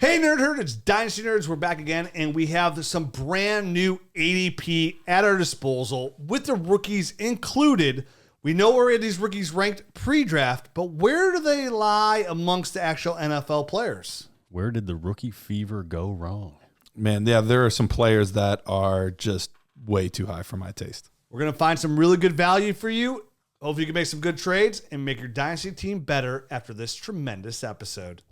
Hey, Nerd Herd, it's Dynasty Nerds. We're back again, and we have some brand new ADP at our disposal with the rookies included. We know where these rookies ranked pre-draft, but where do they lie amongst the actual NFL players? Where did the rookie fever go wrong? Man, yeah, there are some players that are just way too high for my taste. We're going to find some really good value for you. Hopefully you can make some good trades and make your Dynasty team better after this tremendous episode.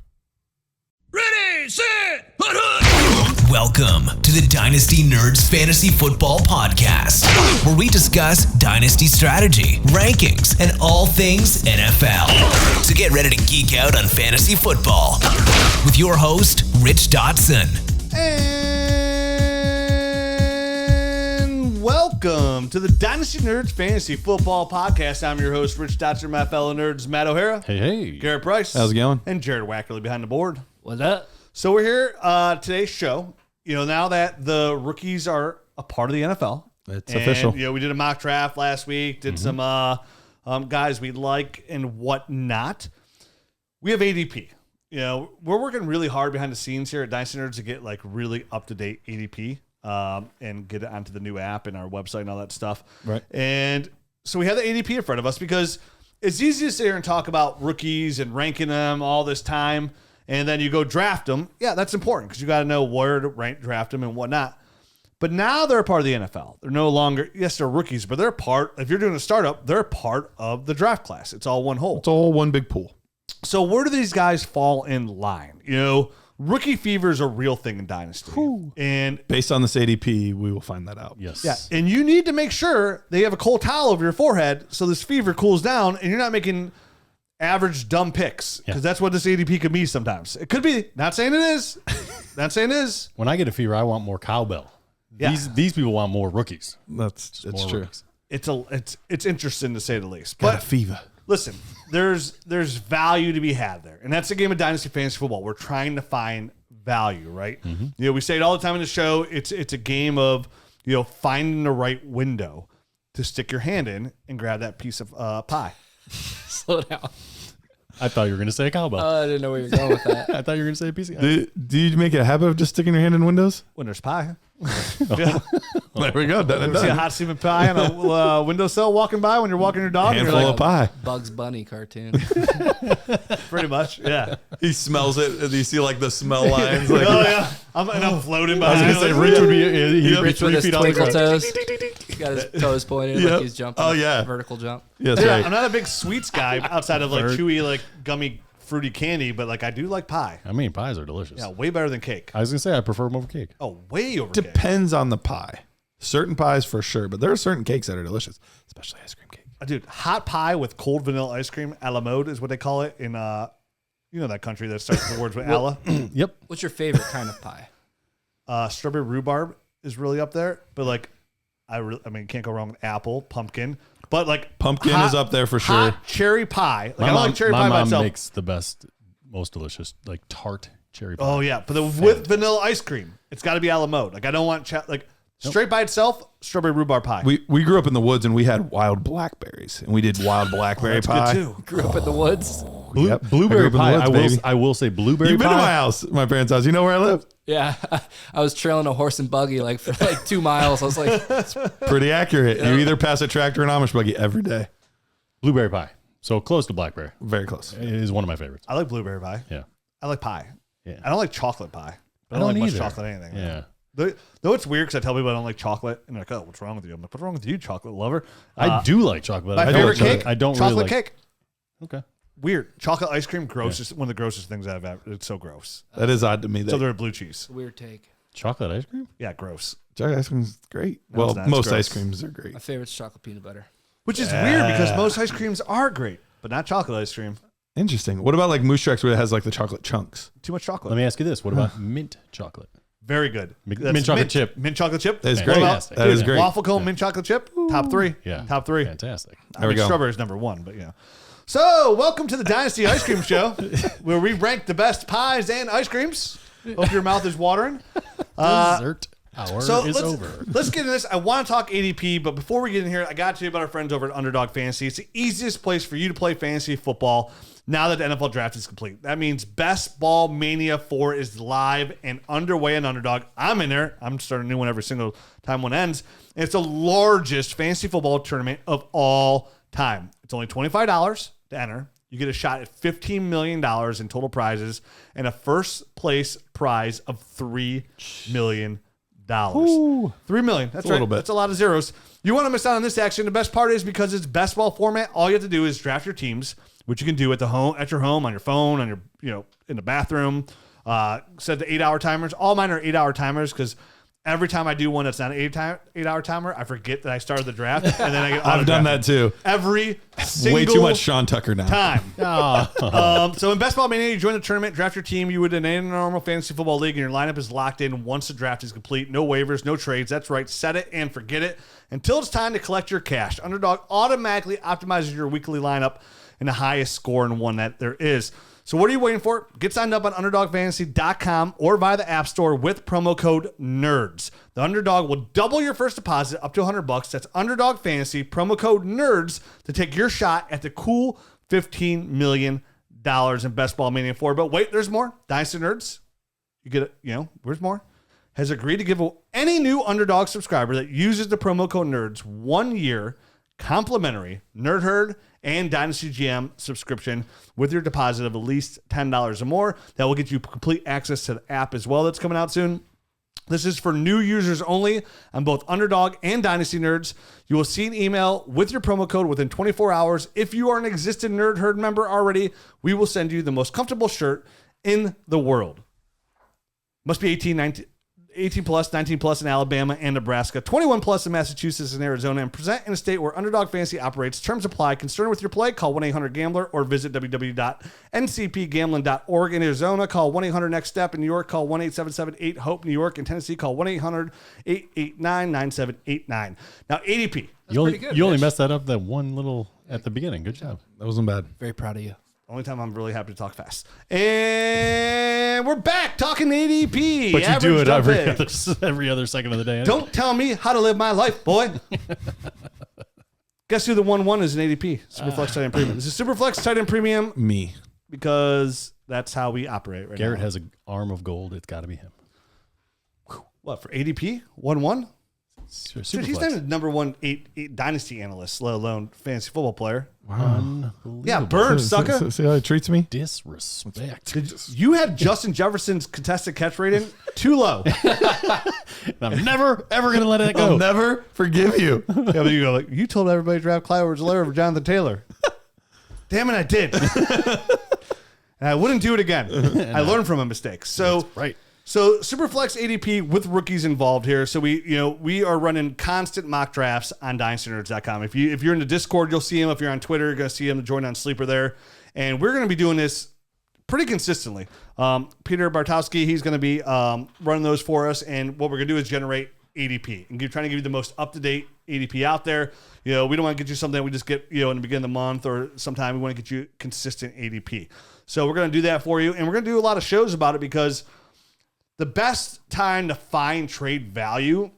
Ready, set, hut. Welcome to the Dynasty Nerds Fantasy Football Podcast, where we discuss Dynasty strategy, rankings, and all things NFL. So get ready to geek out on fantasy football with your host, Rich Dotson. And welcome to the Dynasty Nerds Fantasy Football Podcast. I'm your host, Rich Dotson, my fellow nerds, Matt O'Hara. Hey. Garret Price. How's it going? And Jared Wackerly behind the board. What's up? So we're here today's show. You know, now that the rookies are a part of the NFL. It's official. You know, we did a mock draft last week, did some guys we like and whatnot. We have ADP. You know, we're working really hard behind the scenes here at Dynasty Nerds to get like really up-to-date ADP and get it onto the new app and our website and all that stuff. Right. And so we have the ADP in front of us because it's easy to sit here and talk about rookies and ranking them all this time, and then you go draft them. Yeah, that's important because you got to know where to rank, draft them and whatnot. But now they're a part of the NFL. They're no longer, yes, they're rookies, but they're part, if you're doing a startup, they're part of the draft class. It's all one whole. It's all one big pool. So where do these guys fall in line? You know, rookie fever is a real thing in Dynasty. And Based on this ADP, we will find that out. Yes. yeah, and you need to make sure they have a cold towel over your forehead so this fever cools down and you're not making average dumb picks, because that's what this ADP could be sometimes. It could be. Not saying it is. Not saying it is. When I get a fever, I want more cowbell. Yeah. These people want more rookies. It's More true. rookies. It's interesting to say the least. Got a But fever. listen, there's value to be had there, and that's the game of Dynasty Fantasy Football. We're trying to find value, right? Mm-hmm. You know, we say it all the time in the show. It's a game of, you know, finding the right window to stick your hand in and grab that piece of pie. Slow down. I thought you were going to say a cowbell. I didn't know where you're going with that. I thought you were going to say a PC. Do you make it a habit of just sticking your hand in windows? When there's pie. Yeah. There we go. Done and See a done. hot steaming pie on a windowsill walking by when you're walking your dog. And Handful you're of pie. Bugs Bunny cartoon. pretty much, yeah. He smells it. And you see like the smell lines. Like, Oh yeah, I'm floating I was behind. going to say, like, Rich would be he'd be Rich with 3 his feet on the twinkle ground. toes. He's got his toes pointed Yep. like he's jumping. Oh, yeah. Vertical jump. Yes, Yeah, right. I'm not a big sweets guy outside of like chewy, like gummy, fruity candy, but like I do like pie. I mean, pies are delicious. Yeah, way better than cake. I was going to say, I prefer them over cake. Oh, way over cake. Depends on the pie. Certain pies for sure, but there are certain cakes that are delicious, especially ice cream cake. Dude, hot pie with cold vanilla ice cream, a la mode is what they call it in you know that country that starts the words with alla. Yep. What's your favorite kind of pie? Strawberry rhubarb is really up there, but like I mean, can't go wrong with apple, pumpkin, but like Pumpkin is up there for sure. Hot cherry pie. Like I don't like cherry my pie by mom itself. makes the best, most delicious, like tart cherry pie. Oh yeah, but with vanilla ice cream, it's got to be a la mode. Like I don't want straight by itself, strawberry rhubarb pie. We grew up in the woods and we had wild blackberries and we did wild blackberry pie. Good too. Grew up in the woods. Yep. Blueberry I grew up in the pie. woods, baby. I will say blueberry You've pie. been to my house, my parents' house. You know where I live. Yeah, I was trailing a horse and buggy like for like 2 miles. I was like, Pretty accurate. You either pass a tractor or an Amish buggy every day. Blueberry pie. So close to blackberry. Very close. It is one of my favorites. I like blueberry pie. Yeah. I like pie. Yeah. I don't like chocolate pie. I I don't don't like much either. chocolate anything. Yeah. Though it's weird because I tell people I don't like chocolate, and they're like, "Oh, what's wrong with you?" I'm like, "What's wrong with you, chocolate lover?" I do like chocolate. My I favorite don't, cake. I don't chocolate really like cake. Okay. Weird. Chocolate ice cream. Grossest. One of the grossest things I've ever. It's so gross. That is odd to me. So That they're blue cheese. weird take. Chocolate ice cream? Yeah, gross. chocolate ice cream is great. No, Well, it's not. It's most gross. ice creams are great. My favorite's chocolate peanut butter. Which is weird because most ice creams are great, but not chocolate ice cream. Interesting. What about like Moose Tracks where it has like the chocolate chunks? Too much chocolate. Let me ask you this. What about mint chocolate? Very good. Mint That's chocolate chip. Mint chocolate chip. That's What great. about- That is dude, great. Waffle cone, mint chocolate chip. Top 3. Yeah. Top 3. Fantastic. I There we mean, go. strawberry's number 1, but yeah. So, welcome to the Dynasty Ice Cream Show, where we rank the best pies and ice creams. Hope your mouth is watering. Dessert hour So is over. let's get into this. I want to talk ADP, but before we get in here, I got to tell you about our friends over at Underdog Fantasy. It's the easiest place for you to play fantasy football. now that the NFL draft is complete. That means Best Ball Mania 4 is live and underway in Underdog. I'm in there. I'm starting a new one every single time one ends. And it's the largest fantasy football tournament of all time. It's only $25 to enter. You get a shot at $15 million in total prizes and a first place prize of $3 million. $3 million. That's right. little bit. That's a lot of zeros. You want to miss out on this action. The best part is because it's best ball format, all you have to do is draft your teams, which you can do at your home, on your phone, on your, in the bathroom. Set the 8-hour timers. All mine are 8-hour timers because every time I do one that's not an 8-hour timer, I forget that I started the draft, and then I get I've done that too. Every single Way too much Sean Tucker now. time. So in Best Ball Mania, you join the tournament, draft your team you would in any normal fantasy football league, and your lineup is locked in once the draft is complete. No waivers, no trades. That's right. Set it and forget it until it's time to collect your cash. Underdog automatically optimizes your weekly lineup and the highest score in one that there is. So what are you waiting for? Get signed up on UnderdogFantasy.com or via the App Store with promo code NERDS. The Underdog will double your first deposit up to $100. That's Underdog Fantasy, promo code NERDS to take your shot at the cool $15 million in Best Ball Mania 4. But wait, there's more. Dynasty Nerds, you get it, where's more? Has agreed to give any new Underdog subscriber that uses the promo code NERDS 1 year complimentary Nerd Herd and Dynasty GM subscription with your deposit of at least $10 or more. That will get you complete access to the app as well that's coming out soon. This is for new users only on both Underdog and Dynasty Nerds. You will see an email with your promo code within 24 hours. If you are an existing Nerd Herd member already, we will send you the most comfortable shirt in the world. Must be 18 plus, 19 plus in Alabama and Nebraska, 21 plus in Massachusetts and Arizona, and present in a state where Underdog Fantasy operates. Terms apply. Concerned with your play? Call 1-800-GAMBLER or visit www.ncpgambling.org. In Arizona, call 1-800-NEXT-STEP. In New York, call 1-877-8-HOPE. New York. In Tennessee, call 1-800-889-9789. Now, ADP. You only messed that up that one little at the beginning. Good job. That wasn't bad. Very proud of you. Only time I'm really happy to talk fast. And we're back talking ADP. But you do it picks. every other second of the day. Don't tell me how to live my life, boy. Guess who the 1-1 is in ADP? Superflex Tight End Premium. This is Superflex Tight End Premium Me. because that's how we operate right Garrett now. has an arm of gold. It's got to be him. What, for ADP? 1-1? Super Dude, he's not the number one eight dynasty analyst, let alone fantasy football player. Unbelievable. Yeah, burn, sucker. See how he treats me? Disrespect. You have Justin Jefferson's contested catch rating too low. I'm never, ever going to let it go. I'll never forgive you. Yeah, but you go like, you told everybody to draft Clyde Edwards-Helaire over Jonathan Taylor. Damn it, I did. And I wouldn't do it again. I learned from a mistake. So, right. So Superflex ADP with rookies involved here. So we are running constant mock drafts on DynastyNerds.com. If you're in the Discord, you'll see them. If you're on Twitter, you're gonna see them. Join on Sleeper there. And we're gonna be doing this pretty consistently. Peter Bartowski, he's gonna be running those for us. And what we're gonna do is generate ADP and trying to give you the most up-to-date ADP out there. We don't want to get you something that we just get in the beginning of the month or sometime. We want to get you consistent ADP. So we're gonna do that for you, and we're gonna do a lot of shows about it because the best time to find trade value,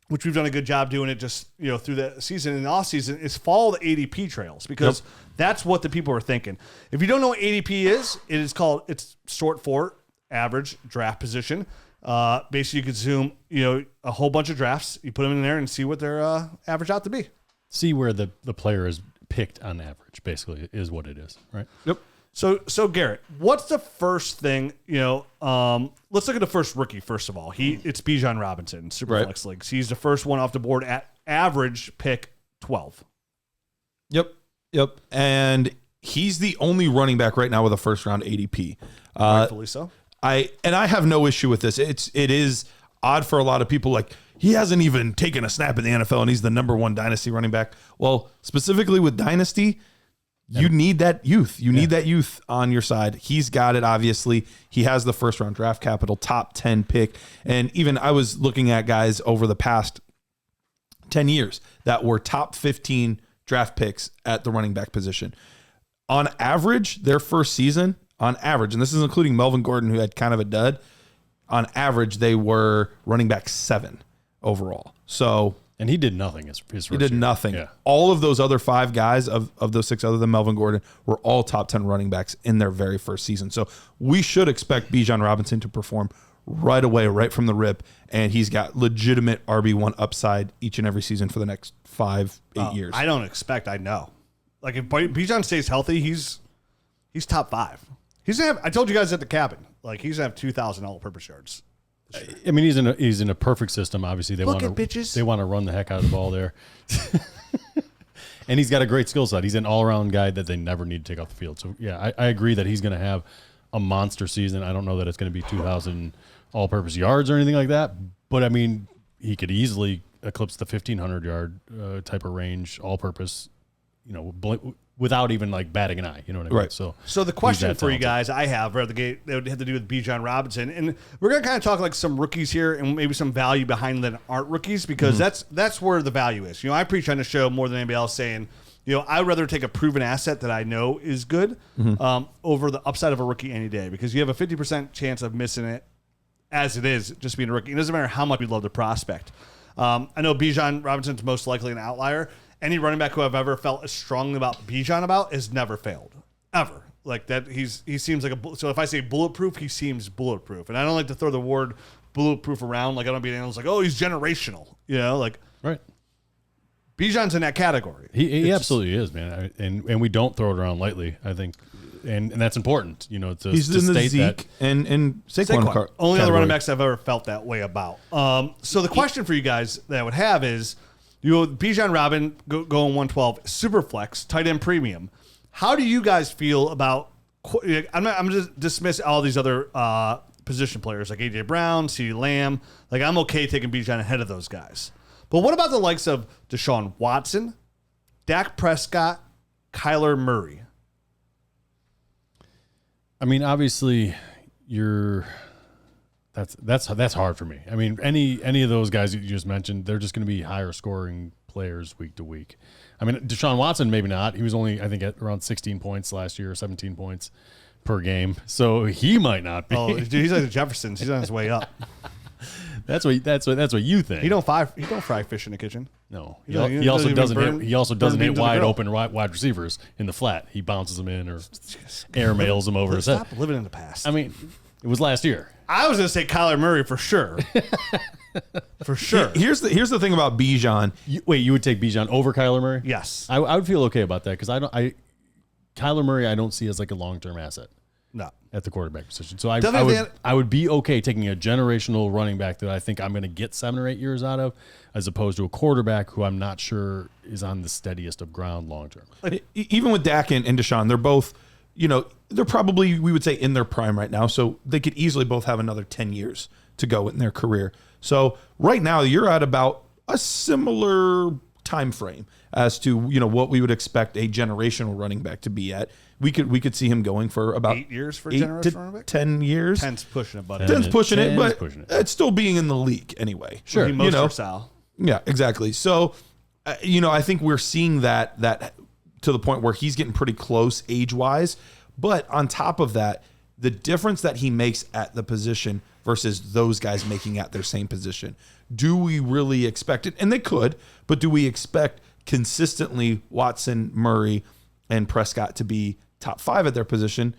which we've done a good job doing it just through the season and the off season, is follow the ADP trails because that's what the people are thinking. If you don't know what ADP is, it's short for average draft position. Basically, you could zoom a whole bunch of drafts, you put them in there and see what they're average out to be. See where the player is picked on average. Basically, is what it is, right? Yep. So Garrett, what's the first thing, let's look at the first rookie, first of all. It's Bijan Robinson, Superflex Leagues. He's the first one off the board at average pick 12. Yep. And he's the only running back right now with a first round ADP. Rightfully so. I have no issue with this. It is odd for a lot of people. Like, he hasn't even taken a snap in the NFL and he's the number one dynasty running back. Well, specifically with dynasty, you need that youth. You need that youth on your side. He's got it, obviously. He has the first round draft capital, top 10 pick. And even I was looking at guys over the past 10 years that were top 15 draft picks at the running back position. On average, their first season, on average, and this is including Melvin Gordon, who had kind of a dud, on average, they were running back 7 overall. So And he did nothing his first He did year. nothing. Yeah. All of those other 5 guys of those 6 other than Melvin Gordon were all top 10 running backs in their very first season. So we should expect Bijan Robinson to perform right away, right from the rip. And he's got legitimate RB1 upside each and every season for the next 5-8 years. I don't expect. I know. Like if Bijan stays healthy, he's top 5. He's gonna have. I told you guys at the cabin. Like he's gonna have 2,000 all-purpose yards. I mean, he's in a perfect system. Obviously, they Look want at bitches. They want to run the heck out of the ball there. And he's got a great skill set. He's an all-around guy that they never need to take off the field. So, yeah, I agree that he's going to have a monster season. I don't know that it's going to be 2,000 all-purpose yards or anything like that. But, I mean, he could easily eclipse the 1,500-yard type of range all-purpose, without even, like, batting an eye. You know what I mean? Right. So the question for you guys I have right at the gate, that would have to do with Bijan Robinson. And we're going to kind of talk like some rookies here and maybe some value behind them that aren't rookies because that's where the value is. I preach on the show more than anybody else saying, I'd rather take a proven asset that I know is good over the upside of a rookie any day because you have a 50% chance of missing it as it is just being a rookie. It doesn't matter how much you love the prospect. I know Bijan Robinson's most likely an outlier. Any running back who I've ever felt as strongly about Bijan about has never failed, ever. Like that, he seems like so if I say bulletproof, he seems bulletproof. And I don't like to throw the word bulletproof around. Like I don't be analyst like, oh, he's generational. Right. Bijan's in that category. He absolutely is, man. And we don't throw it around lightly, I think. And that's important, to He's to in the state Zeke that. and Saquon. Only other category. running backs I've ever felt that way about. So the question for you guys that I would have is, Bijan Robin going 112, super flex, tight end premium. How do you guys feel about? I'm just dismiss all these other position players like AJ Brown, CeeDee Lamb. Like I'm okay taking Bijan ahead of those guys. But what about the likes of Deshaun Watson, Dak Prescott, Kyler Murray? I mean, obviously, that's hard for me. I mean, any of those guys that you just mentioned, they're just going to be higher scoring players week to week. I mean, Deshaun Watson, maybe not. He was only, I think, at around 16 points last year, 17 points per game. So he might not be. Oh, dude, he's like the Jeffersons. He's on his way up. That's what you think. He don't fry fish in the kitchen. No, He he also doesn't burn hit beans in the wide grill. open wide receivers in the flat. He bounces them in or airmails them over his head. Stop living in the past. I mean, it was last year. I was going to say Kyler Murray for sure. For sure. Here's the thing about Bijan. You would take Bijan over Kyler Murray? Yes. I would feel okay about that because Kyler Murray I don't see as like a long-term asset No. at the quarterback position. So Definitely I would be okay taking a generational running back that I think I'm going to get 7 or 8 years out of, as opposed to a quarterback who I'm not sure is on the steadiest of ground long-term. Even with Dak and Deshaun, they're both, they're probably, we would say, in their prime right now. So they could easily both have another 10 years to go in their career. So right now you're at about a similar time frame as to, what we would expect a generational running back to be at. We could see him going for about 8 years for a 8 generational to running back? 10 years. 10's pushing it, buddy. 10's pushing it, 10's but pushing it. it's still being in the league anyway. Sure. Most for Sal. Yeah, exactly. So, I think we're seeing that to the point where he's getting pretty close age-wise. But on top of that, the difference that he makes at the position versus those guys making at their same position. Do we really expect it? And they could, but do we expect consistently Watson, Murray, and Prescott to be top 5 at their position?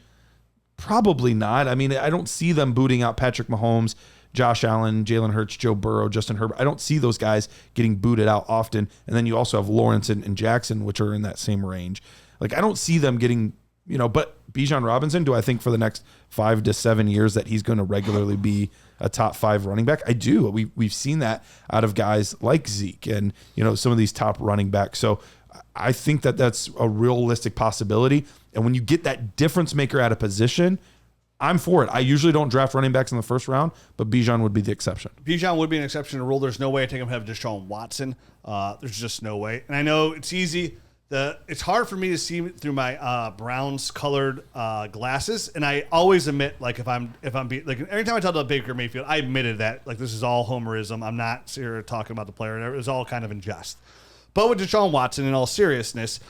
Probably not. I mean, I don't see them booting out Patrick Mahomes, Josh Allen, Jalen Hurts, Joe Burrow, Justin Herbert. I don't see those guys getting booted out often. And then you also have Lawrence and Jackson, which are in that same range. Like, I don't see them getting, but Bijan Robinson, do I think for the next 5 to 7 years that he's going to regularly be a top 5 running back? I do. We've seen that out of guys like Zeke and, some of these top running backs. So I think that that's a realistic possibility. And when you get that difference maker at a position, I'm for it. I usually don't draft running backs in the first round, but Bijan would be the exception. Bijan would be an exception to the rule. There's no way I take him ahead of Deshaun Watson. There's just no way. And I know it's easy. It's hard for me to see through my Browns colored glasses, and I always admit, like if I'm like every time I talk about Baker Mayfield, I admitted that like this is all homerism. I'm not here talking about the player. It was all kind of in jest. But with Deshaun Watson, in all seriousness,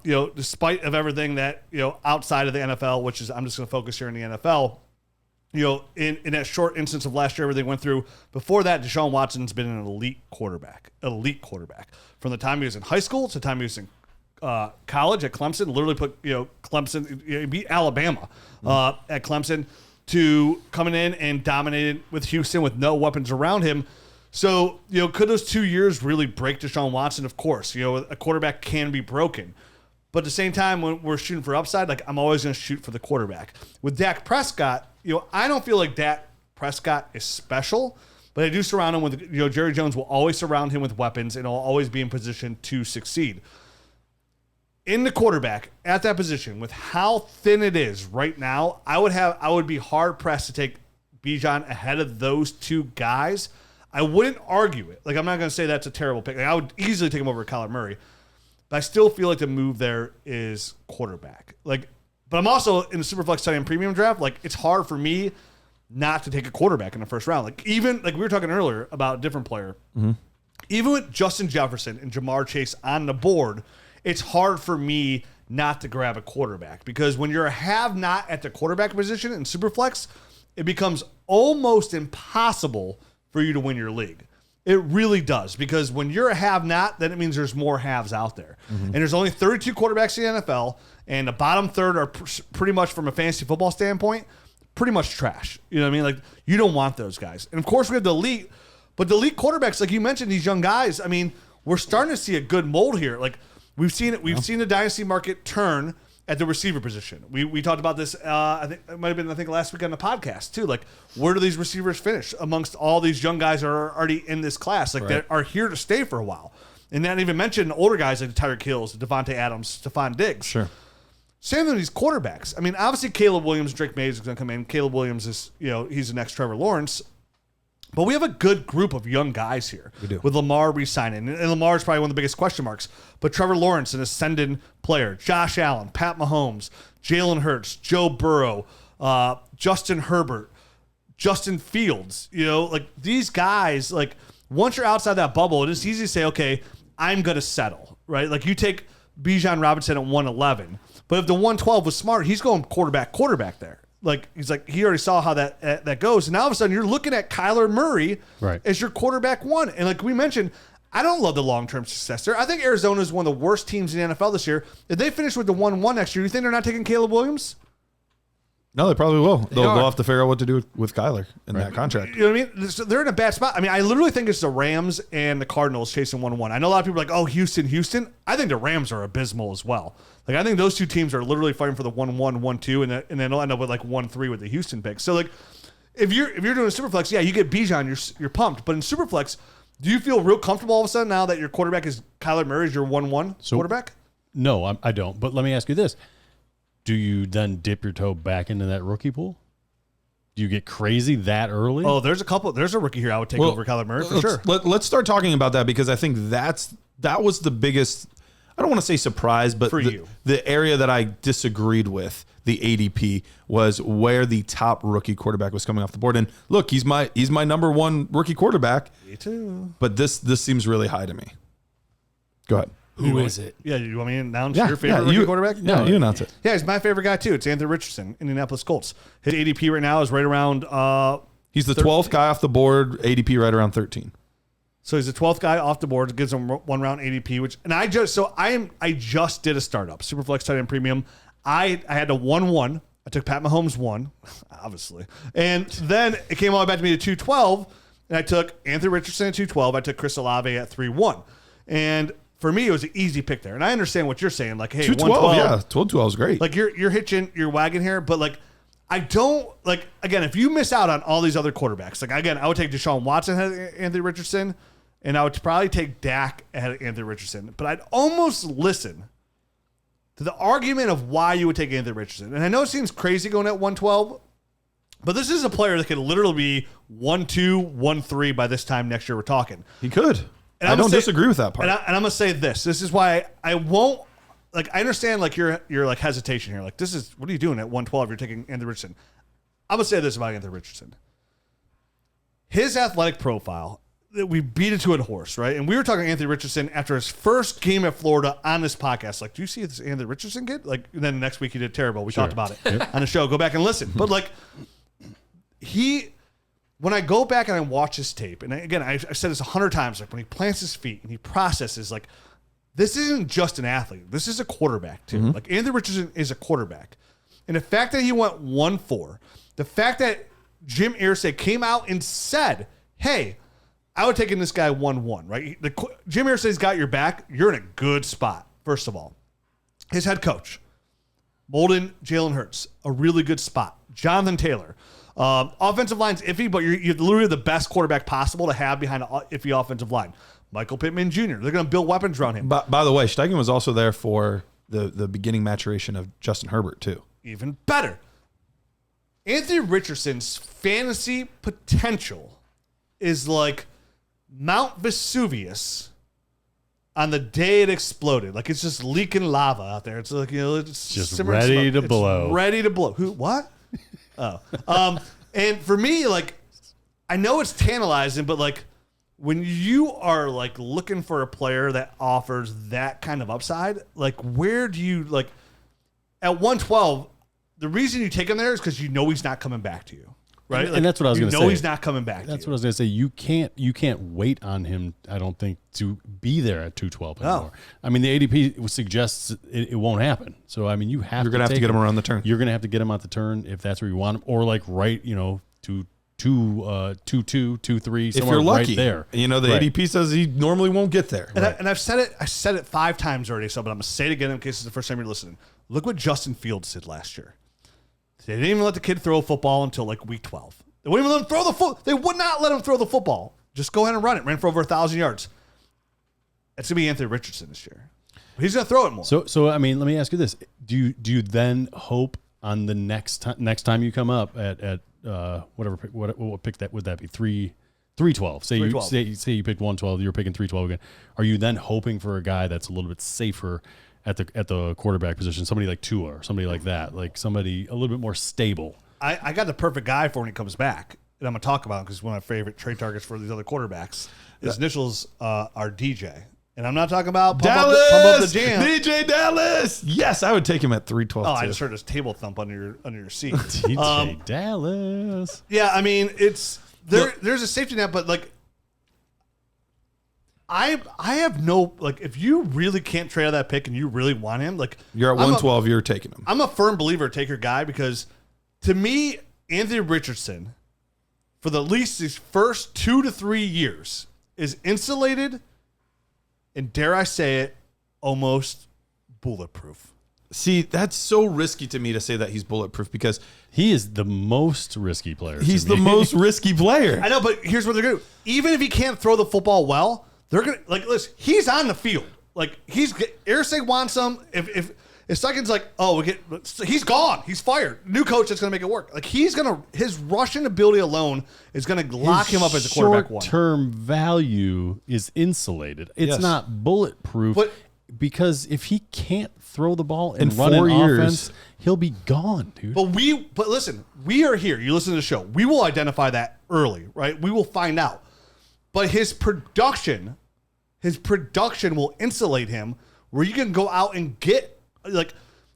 despite of everything that outside of the NFL, which is I'm just going to focus here in the NFL, in that short instance of last year, everything went through. Before that, Deshaun Watson's been an elite quarterback. From the time he was in high school to the time he was in college at Clemson, literally put Clemson, beat Alabama at Clemson, to coming in and dominated with Houston with no weapons around him. So, could those 2 years really break Deshaun Watson? Of course. A quarterback can be broken. But at the same time, when we're shooting for upside, like, I'm always going to shoot for the quarterback. With Dak Prescott, I don't feel like Dak Prescott is special, but I do surround him with, Jerry Jones will always surround him with weapons and will always be in position to succeed. In the quarterback, at that position, with how thin it is right now, I would be hard-pressed to take Bijan ahead of those two guys. I wouldn't argue it. Like, I'm not going to say that's a terrible pick. Like, I would easily take him over Kyler Murray. But I still feel like the move there is quarterback. Like, but I'm also in the Superflex tight end premium draft. Like, it's hard for me not to take a quarterback in the first round. Like, even like we were talking earlier about a different player. Mm-hmm. Even with Justin Jefferson and Jamar Chase on the board, it's hard for me not to grab a quarterback, because when you're a have-not at the quarterback position in Superflex, it becomes almost impossible for you to win your league. It really does, because when you're a have-not, then it means there's more haves out there. Mm-hmm. And there's only 32 quarterbacks in the NFL, and the bottom third are pretty much, from a fantasy football standpoint, pretty much trash. You know what I mean? Like, you don't want those guys. And, of course, we have the elite, but the elite quarterbacks, like you mentioned, these young guys, I mean, we're starting to see a good mold here. Like, we've seen it. We've seen the dynasty market turn at the receiver position. We talked about this, I think it might have been, last week on the podcast too. Like, where do these receivers finish amongst all these young guys that are already in this class? Like, they are here to stay for a while. And not even mention older guys like Tyreek Hills, Devontae Adams, Stephon Diggs. Sure. Same with these quarterbacks. I mean, obviously Caleb Williams, Drake Mays is going to come in. Caleb Williams is, he's the next Trevor Lawrence. But we have a good group of young guys here. We do. With Lamar re-signing. And Lamar is probably one of the biggest question marks. But Trevor Lawrence, an ascendant player. Josh Allen, Pat Mahomes, Jalen Hurts, Joe Burrow, Justin Herbert, Justin Fields. These guys, like, once you're outside that bubble, it is easy to say, okay, I'm going to settle, right? Like, you take Bijan Robinson at 111. But if the 112 was smart, he's going quarterback there. Like, he's like, he already saw how that goes. And now all of a sudden you're looking at Kyler Murray as your quarterback one. And like we mentioned, I don't love the long-term success there. I think Arizona is one of the worst teams in the NFL this year. If they finish with the 1-1 next year, do you think they're not taking Caleb Williams? No, they probably will. They'll have to figure out what to do with Kyler in that contract. You know what I mean? So they're in a bad spot. I mean, I literally think it's the Rams and the Cardinals chasing 1-1. I know a lot of people are like, oh, Houston. I think the Rams are abysmal as well. Like, I think those two teams are literally fighting for the 1-1, 1-2, and then they'll end up with like 1-3 with the Houston pick. So like, if you're doing a Superflex, yeah, you get Bijan, you're pumped. But in Superflex, do you feel real comfortable all of a sudden now that your quarterback is Kyler Murray is your 1-1 quarterback? No, I don't. But let me ask you this. Do you then dip your toe back into that rookie pool? Do you get crazy that early? Oh, there's a rookie here I would take over Kyler Murray for sure. Let's start talking about that, because I think that was the biggest, I don't want to say surprise, but the area that I disagreed with the ADP was where the top rookie quarterback was coming off the board. And look, he's my number one rookie quarterback. Me too. But this seems really high to me. Go ahead. Who is it? Yeah, you want me to announce your favorite rookie quarterback? No, you announce it. Yeah, he's my favorite guy too. It's Anthony Richardson, Indianapolis Colts. His ADP right now is right around. He's the 12th guy off the board. ADP right around 13. So he's the 12th guy off the board. It gives him one round ADP. I just did a startup, Superflex tight end premium. I had a 1-1. I took Pat Mahomes 1, obviously, and then it came all the way back to me to 212, and I took Anthony Richardson at 212. I took Chris Olave at 3-1, and for me, it was an easy pick there. And I understand what you're saying. Like, hey, 212, yeah, 12 is great. Like, you're hitching your wagon here, but like, I don't, like, again, if you miss out on all these other quarterbacks, like, again, I would take Deshaun Watson ahead of Anthony Richardson, and I would probably take Dak ahead of Anthony Richardson. But I'd almost listen to the argument of why you would take Anthony Richardson. And I know it seems crazy going at 112, but this is a player that could literally be 1-2, 1-3 by this time next year we're talking. He could. And I don't disagree with that part. And I'm going to say this. This is why I won't, like, I understand, like, your like, hesitation here. Like, this is, what are you doing at 112? You're taking Anthony Richardson. I'm going to say this about Anthony Richardson. His athletic profile, we beat it to a horse, right? And we were talking Anthony Richardson after his first game at Florida on this podcast. Like, do you see this Anthony Richardson kid? Like, and then the next week he did terrible. We talked about it on the show. Go back and listen. But, like, when I go back and I watch his tape, and again, I've said this 100 times, like when he plants his feet and he processes, like this isn't just an athlete. This is a quarterback too. Like Anthony Richardson is a quarterback. And the fact that he went 1-4, the fact that Jim Irsay came out and said, hey, I would take in this guy 1-1, right? Jim Irsay's got your back. You're in a good spot, first of all. His head coach, Molden Jalen Hurts, a really good spot. Jonathan Taylor. Offensive line's iffy, but you're literally the best quarterback possible to have behind an iffy offensive line. Michael Pittman Jr. They're going to build weapons around him. By the way, Steichen was also there for the beginning maturation of Justin Herbert, too. Even better. Anthony Richardson's fantasy potential is like Mount Vesuvius on the day it exploded. Like it's just leaking lava out there. It's like, it's just ready to blow. It's ready to blow. Who? What? And for me, like, I know it's tantalizing, but like when you are like looking for a player that offers that kind of upside, like where do you like at 112? The reason you take him there is because you know he's not coming back to you. Right? And that's what I was going to say. You know he's not coming back. That's what I was going to say. You can't wait on him, I don't think, to be there at 212 anymore. No. I mean, the ADP suggests it won't happen. So, I mean, you're going to have to get him around the turn. You're going to have to get him out the turn if that's where you want him. Or like right, 2-2, 2-3, if you're lucky. Right there. The ADP says he normally won't get there. And I've said it. I said it 5 times already, but I'm going to say it again in case it's the first time you're listening. Look what Justin Fields did last year. They didn't even let the kid throw a football until like week 12. They wouldn't even let him throw the They would not let him throw the football. Just go ahead and run it. Ran for over 1,000 yards. It's gonna be Anthony Richardson this year. He's gonna throw it more. So I mean, let me ask you this: Do you then hope on the next time you come up at what pick that would that be 312? Say 312. Say you picked 112, you're picking 312 again. Are you then hoping for a guy that's a little bit safer at the quarterback position, somebody like Tua or somebody like that, like somebody a little bit more stable? I got the perfect guy for when he comes back, and I'm gonna talk about him because one of my favorite trade targets for these other quarterbacks. His initials are DJ, and I'm not talking about pump up the jam. DJ Dallas. Yes, I would take him at 312. Oh, I just heard his table thump under your seat. DJ Dallas. Yeah, I mean it's there's a safety net, but like I have no like if you really can't trade out that pick and you really want him, like you're at 112, you're taking him. I'm a firm believer take your guy because to me, Anthony Richardson, for the least these first 2 to 3 years, is insulated and dare I say it, almost bulletproof. See, that's so risky to me to say that he's bulletproof because he is the most risky player. He's the most risky player. I know, but here's what they're going to do. Even if he can't throw the football well, they're going to, like, listen, he's on the field. Like, Irsay wants him. If Steichen's like, he's gone. He's fired. New coach that's going to make it work. Like, his rushing ability alone is going to lock him up as a quarterback one. Short-term value is insulated. It's not bulletproof. Because if he can't throw the ball and run an offense, he'll be gone, dude. But listen, we are here. You listen to the show. We will identify that early, right? We will find out. But his production will insulate him where you can go out and get, like,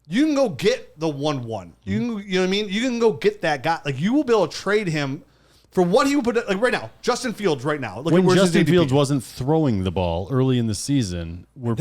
you can go get the 1-1. You know what I mean? You can go get that guy. Like, you will be able to trade him for what he would put, like right now, Justin Fields right now. Look when Justin Fields wasn't throwing the ball early in the season, were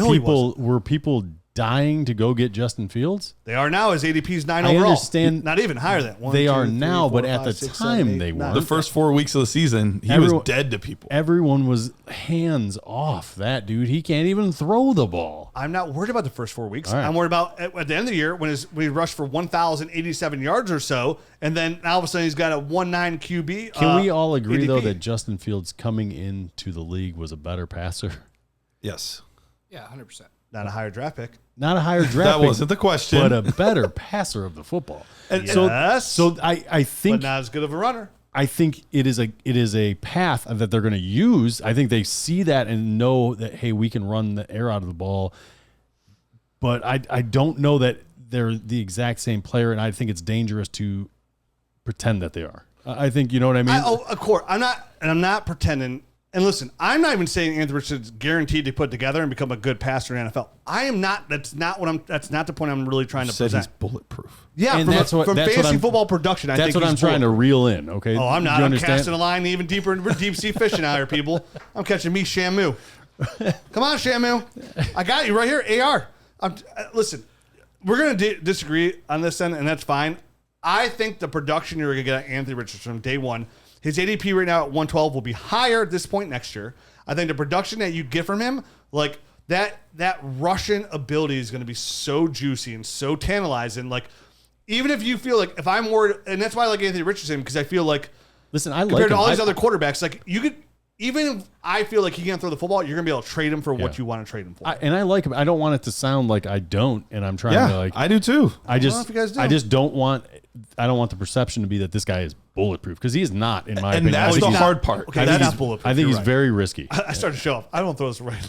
people dying to go get Justin Fields? They are now. His ADP's 9 I overall. Understand not even higher than 1. They 2, are 3, now, 4, but 5, at the 6, time 7, 8, they 9. were. The first 4 weeks of the season, he was dead to people. Everyone was hands off that dude. He can't even throw the ball. I'm not worried about the first 4 weeks. Right. I'm worried about at the end of the year when he rushed for 1,087 yards or so, and then all of a sudden he's got a 1.9 QB. Can we all agree ADP. though that Justin Fields coming into the league was a better passer? Yes. Yeah, 100%. Not a higher draft pick. Not a higher draft That pick, wasn't the question. but a better passer of the football. Yes. So I think But not as good of a runner. I think it is a path that they're going to use. I think they see that and know that, hey, we can run the air out of the ball. But I don't know that they're the exact same player, and I think it's dangerous to pretend that they are. I think, you know what I mean? Of course. I'm not pretending And listen, I'm not even saying Anthony Richardson's guaranteed to put together and become a good passer in the NFL. I am not. That's not the point I'm really trying to present. He's bulletproof. Yeah, And from fantasy football production, I think that's what I'm trying to reel in. Okay. Oh, I'm not. You I'm understand? casting a line even deeper into deep sea fishing out here, people. I'm catching me Shamu. Come on, Shamu. I got you right here. AR. Listen, we're going to disagree on this end, and that's fine. I think the production you're going to get at Anthony Richardson from day one, his ADP right now at 112 will be higher at this point next year. I think the production that you get from him, like that Russian ability is going to be so juicy and so tantalizing. Like, even if you feel like, if I'm worried, and that's why I like Anthony Richardson, because I feel like, listen, I like compared to him. all these other quarterbacks, like you could, even if I feel like he can't throw the football, you're going to be able to trade him for what you want to trade him for. And I like him. I don't want it to sound like I don't, and I'm trying to like. I do too. I know if you guys do. just don't want. I don't want the perception to be that this guy is bulletproof because he is not, in my And opinion. that's the hard part. Okay, I that's think not he's, bulletproof. I think You're he's right. very risky. I started to show off. I don't throw this right.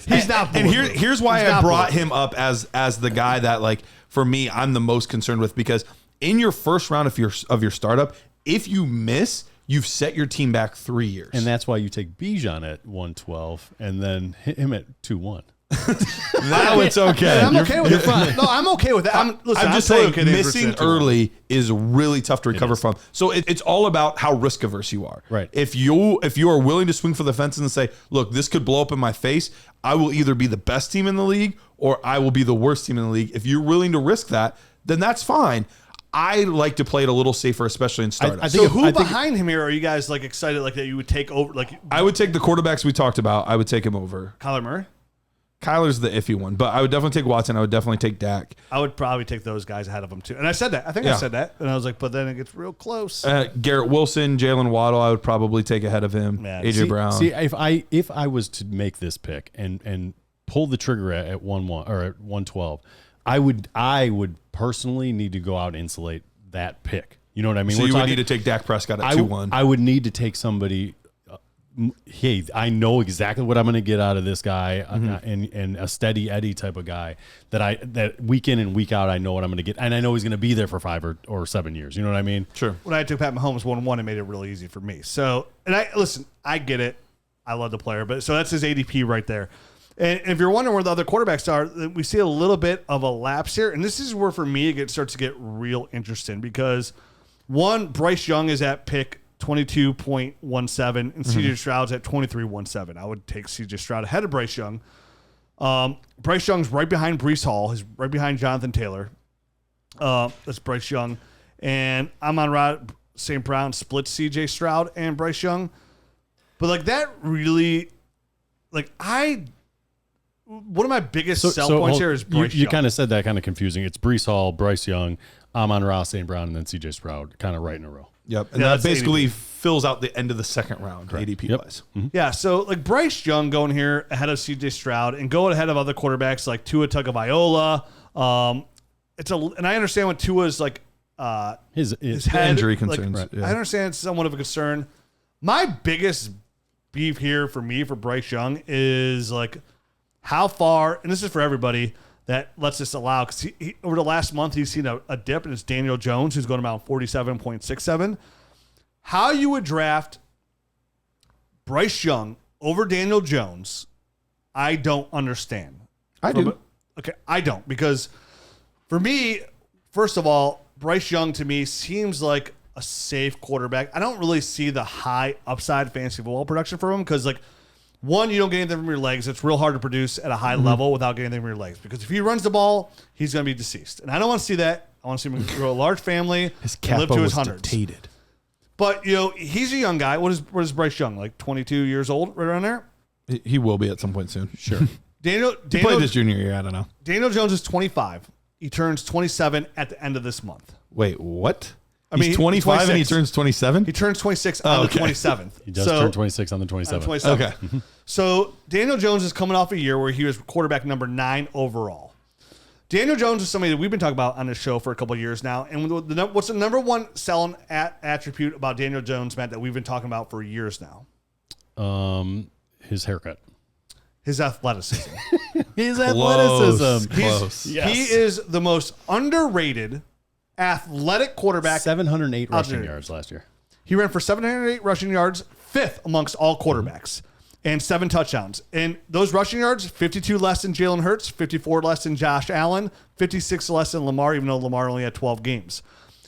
He's not And bulletproof. here's why He's I not brought bulletproof. him up as the guy that, like, for me, I'm the most concerned with, because in your first round of your startup, if you miss, you've set your team back 3 years. And that's why you take Bijan at 112 and then hit him at 2-1. now it's okay. I'm okay with it. No, I'm okay with that. I'm just totally saying, okay with missing Richardson. early is really tough to recover is. from. So it's all about how risk averse you are. Right. If you are willing to swing for the fences and say, look, this could blow up in my face, I will either be the best team in the league or I will be the worst team in the league. If you're willing to risk that, then that's fine. I like to play it a little safer, especially in startups. I So think who I think- behind him here are you guys like excited like that you would take over? Like I would take the quarterbacks we talked about. I would take him over. Kyler Murray? Kyler's the iffy one, but I would definitely take Watson. I would definitely take Dak. I would probably take those guys ahead of him too. And I said that. I think I said that. And I was like, but then it gets real close. Garrett Wilson, Jalen Waddle, I would probably take ahead of him. Man. AJ Brown. See, if I was to make this pick and pull the trigger at 1-1 or at 112, I would personally need to go out and insulate that pick. You know what I mean? So We're you would talking- need to take Dak Prescott at I 2-1. I would need to take somebody. Hey, I know exactly what I'm going to get out of this guy, and a steady Eddie type of guy that week in and week out I know what I'm going to get, and I know he's going to be there for 5 or 7 years. You know what I mean? Sure. When I took Pat Mahomes 1-1, it made it really easy for me. So, and I get it. I love the player, but so that's his ADP right there. And if you're wondering where the other quarterbacks are, we see a little bit of a lapse here. And this is where, for me, it starts to get real interesting because, one, Bryce Young is at pick 22.17, and CJ Stroud's at 23.17. I would take CJ Stroud ahead of Bryce Young. Bryce Young's right behind Breece Hall. He's right behind Jonathan Taylor. That's Bryce Young. And Amon-Ra St. Brown splits CJ Stroud and Bryce Young. But, like, that really, like, one of my biggest sell points here is Bryce Young. You kind of said that kind of confusing. It's Breece Hall, Bryce Young, Amon-Ra St. Brown, and then CJ Stroud, kind of right in a row. Yep. And Yeah, that that's basically ADP. fills out the end of the second round, ADP Yep. wise. Yeah, so like Bryce Young going here ahead of CJ Stroud and going ahead of other quarterbacks like Tua Tagovailoa. And I understand what Tua's like His head, injury like, concerns. right. Yeah. I understand it's somewhat of a concern. My biggest beef here for me for Bryce Young is like how far, and this is for everybody that lets this allow, because he over the last month he's seen a dip, and it's Daniel Jones who's going about 47.67. How you would draft Bryce Young over Daniel Jones, I don't understand. I do. Okay, I don't, because for me, first of all, Bryce Young to me seems like a safe quarterback. I don't really see the high upside fantasy football production for him because, like, one, you don't get anything from your legs. It's real hard to produce at a high level without getting anything from your legs because if he runs the ball, he's going to be deceased. And I don't want to see that. I want to see him grow a large family His and live capo to was his hundreds. dictated. But, you know, he's a young guy. What is Bryce Young, like 22 years old, right around there? He will be at some point soon. Sure. He Played this junior year. I don't know. Daniel Jones is 25. He turns 27 at the end of this month. Wait, what? I mean, He's 25 and he 26. turns 27? He turns 26 on the 27th. He does turn 26 on the 27th. 27th. Okay. So Daniel Jones is coming off a year where he was quarterback number 9 overall. Daniel Jones is somebody that we've been talking about on this show for a couple of years now. And what's the number one selling attribute about Daniel Jones, Matt, that we've been talking about for years now? His haircut. His athleticism. His Close. Close. Yes. He is the most underrated athletic quarterback. 708 Out rushing there. yards last year. He ran for 708 rushing yards, fifth amongst all quarterbacks and 7 touchdowns. And those rushing yards, 52 less than Jalen Hurts, 54 less than Josh Allen, 56 less than Lamar, even though Lamar only had 12 games.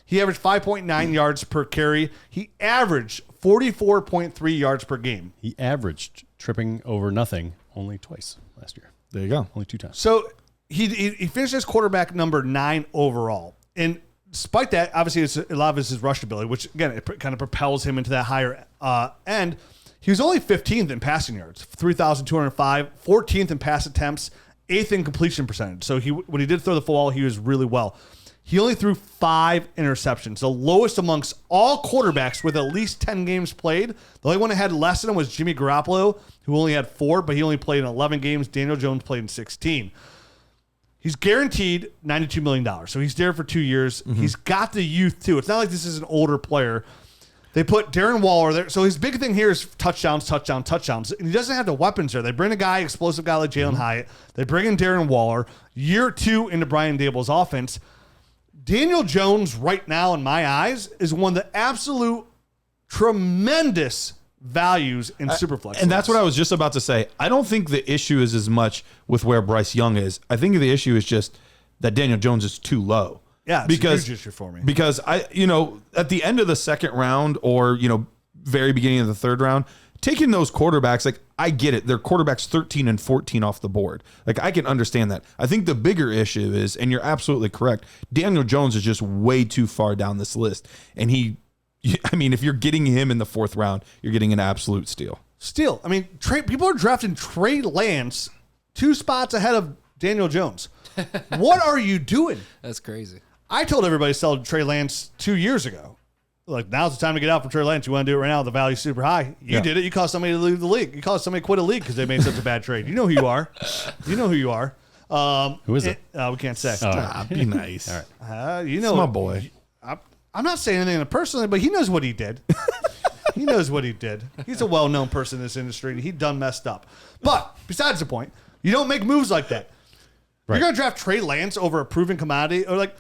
He averaged 5.9 yards per carry. He averaged 44.3 yards per game. He averaged tripping over nothing only twice last year. There you go. Only 2 times. So he finished as quarterback number 9 overall. And despite that, obviously, a lot of his rush ability, which, again, it kind of propels him into that higher end. He was only 15th in passing yards, 3,205, 14th in pass attempts, 8th in completion percentage. So when he did throw the football, he was really well. He only threw 5 interceptions, the lowest amongst all quarterbacks with at least 10 games played. The only one that had less than him was Jimmy Garoppolo, who only had 4, but he only played in 11 games. Daniel Jones played in 16. He's guaranteed $92 million, so he's there for 2 years. He's got the youth, too. It's not like this is an older player. They put Darren Waller there. So his big thing here is touchdowns. And he doesn't have the weapons there. They bring a guy, explosive guy like Jalen Hyatt. They bring in Darren Waller. Year 2 into Brian Dable's offense. Daniel Jones right now, in my eyes, is one of the absolute tremendous values in Superflex. And that's what I was just about to say. I don't think the issue is as much with where Bryce Young is. I think the issue is just that Daniel Jones is too low. Yeah, it's a huge issue for me. Because at the end of the second round or, very beginning of the third round, taking those quarterbacks, like, I get it. They're quarterbacks 13 and 14 off the board. Like, I can understand that. I think the bigger issue is, and you're absolutely correct, Daniel Jones is just way too far down this list. And if you're getting him in the 4th round, you're getting an absolute steal. Steal. I mean, people are drafting Trey Lance 2 spots ahead of Daniel Jones. What are you doing? That's crazy. I told everybody to sell Trey Lance 2 years ago. Like, now's the time to get out from Trey Lance. You want to do it right now. The value's super high. You did it. You caused somebody to leave the league. You caused somebody to quit a league because they made such a bad trade. You know who you are. Who is it? We can't say. Stop. Be nice. All right. It's my boy. I'm not saying anything personally, but he knows what he did. He knows what he did. He's a well-known person in this industry, and he done messed up. But besides the point, you don't make moves like that. Right. You're going to draft Trey Lance over a proven commodity, or like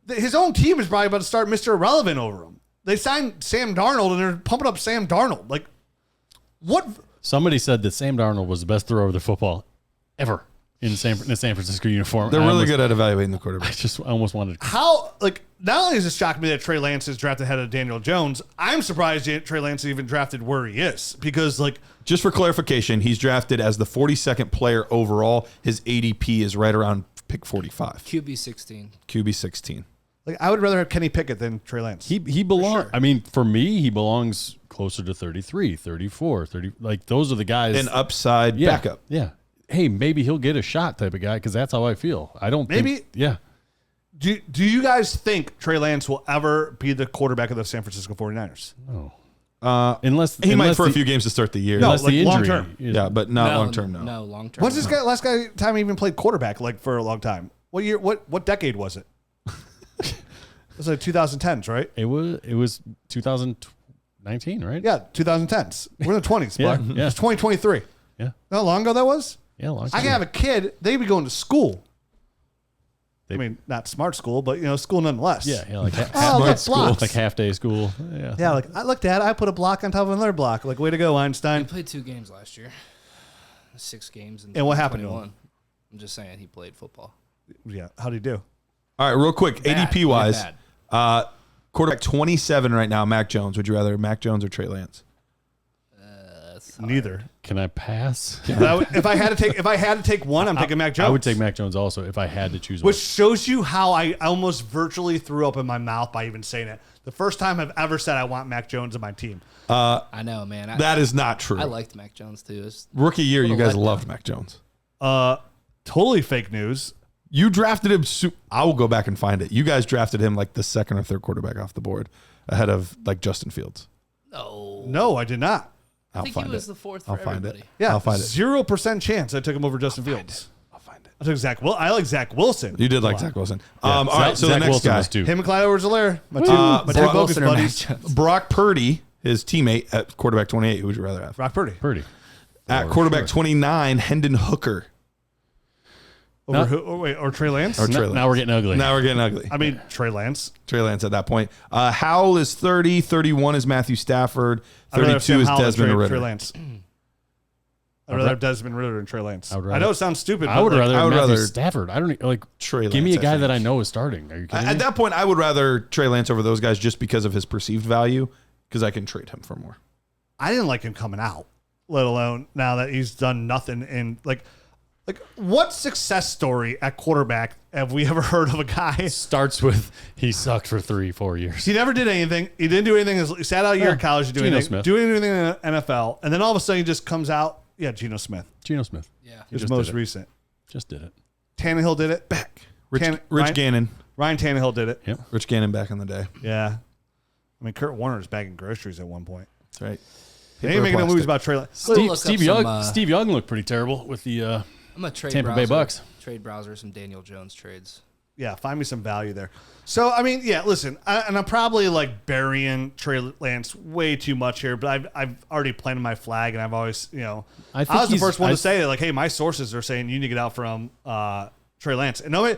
his own team is probably about to start Mr. Irrelevant over him. They signed Sam Darnold, and they're pumping up Sam Darnold. Like, what? Somebody said that Sam Darnold was the best thrower of the football ever in the San Francisco uniform. They're really good at evaluating the quarterback. I almost wanted to. How, like, not only does it shock me that Trey Lance is drafted ahead of Daniel Jones, I'm surprised Trey Lance is even drafted where he is. Because, like, just for clarification, he's drafted as the 42nd player overall. His ADP is right around pick 45. QB 16. QB 16. Like, I would rather have Kenny Pickett than Trey Lance. He belongs. Sure. I mean, for me, he belongs closer to 33, 34, 30. Like, those are the guys. An upside backup. Yeah. Hey, maybe he'll get a shot type of guy because that's how I feel. I don't think. Yeah. Do you guys think Trey Lance will ever be the quarterback of the San Francisco 49ers? No. Unless he might for a few games to start the year. No, Unless like the injury. long term. Yeah, but not long term. No. No, long term. When's this guy last time he even played quarterback? Like, for a long time. What year? What decade was it? It was like 2010s, right? It was 2019, right? Yeah, 2010s. We're in the 20s, Yeah, Mark. yeah. It's 2023. Yeah. You know how long ago that was? Yeah. Long I time. can have a kid. They'd be going to school. I mean, not smart school, but, school nonetheless. Yeah. Like smart school. Like half day school. Yeah. Yeah, like, look, Dad, I put a block on top of another block. Like, way to go, He Einstein. played 2 games last year. 6 games. And what happened to him? 21. I'm just saying he played football. Yeah, how'd he do? All right, real quick, Bad. ADP wise, Bad. quarterback 27 right now, Mac Jones. Would you rather Mac Jones or Trey Lance? Neither. Can I pass? If I had to take one, I'm taking Mac Jones. I would take Mac Jones also if I had to choose one. Which shows you how I almost virtually threw up in my mouth by even saying it. The first time I've ever said I want Mac Jones in my team. I know, man. That is not true. I liked Mac Jones too. Rookie year, you What a guys letdown. loved Mac Jones. Totally fake news. You drafted him. I will go back and find it. You guys drafted him like the 2nd or 3rd quarterback off the board, ahead of like Justin Fields. No, I did not. I think he was the 4th for I'll find everybody. it. Yeah, I'll find it. 0% chance I took him over Justin Fields. I'll find it. I took Zach. Well, I like Zach Wilson. You did like Zach Wilson. Yeah, All right, so Zach the next Wilson guy, was 2. Him and Clyde Edwards-Helaire. My two Zach focus Wilson or Mac buddies. Jones? Brock Purdy, his teammate at quarterback 28. Who would you rather have? Brock Purdy. Purdy. At quarterback 29, Hendon Hooker. Over who? Or Trey Lance? Or Trey Lance. Now we're getting ugly. Now we're getting ugly. I mean, Trey Lance. Trey Lance at that point. Howell is 30. 31 is Matthew Stafford. I'd rather have 32 is Howell than Desmond Ritter. Trey Lance. I'd rather have Desmond Ritter than Trey Lance. I know it sounds stupid. I would rather have Matthew rather Stafford. I don't like Trey Lance. Give me a guy I that think. I know is starting. Are you kidding me? At that point, I would rather Trey Lance over those guys just because of his perceived value, because I can trade him for more. I didn't like him coming out, let alone now that he's done nothing. And like what success story at quarterback have we ever heard of a guy? Starts with he sucked for 3-4 years. He never did anything. He didn't do anything. He sat out a year of college to do Geno anything. Smith. Doing anything in the NFL. And then all of a sudden he just comes out. Yeah, Geno Smith. Geno Smith. Yeah. His just most did it. recent. Just did it. Tannehill did it. Back. Rich Ryan- Gannon. Ryan Tannehill did it. Yep. Rich Gannon back in the day. Yeah. I mean, Kurt Warner was bagging groceries at one point. That's right. They ain't making no movies about Trey Lance. Steve Young looked pretty terrible with the I'm a trade Tampa browser, Bay Bucks. Trade browser some Daniel Jones trades. Yeah, find me some value there. So, I mean, yeah, listen, I'm probably like burying Trey Lance way too much here, but I've already planted my flag, and I've always, I was the first one to say, like, hey, my sources are saying you need to get out from Trey Lance. And know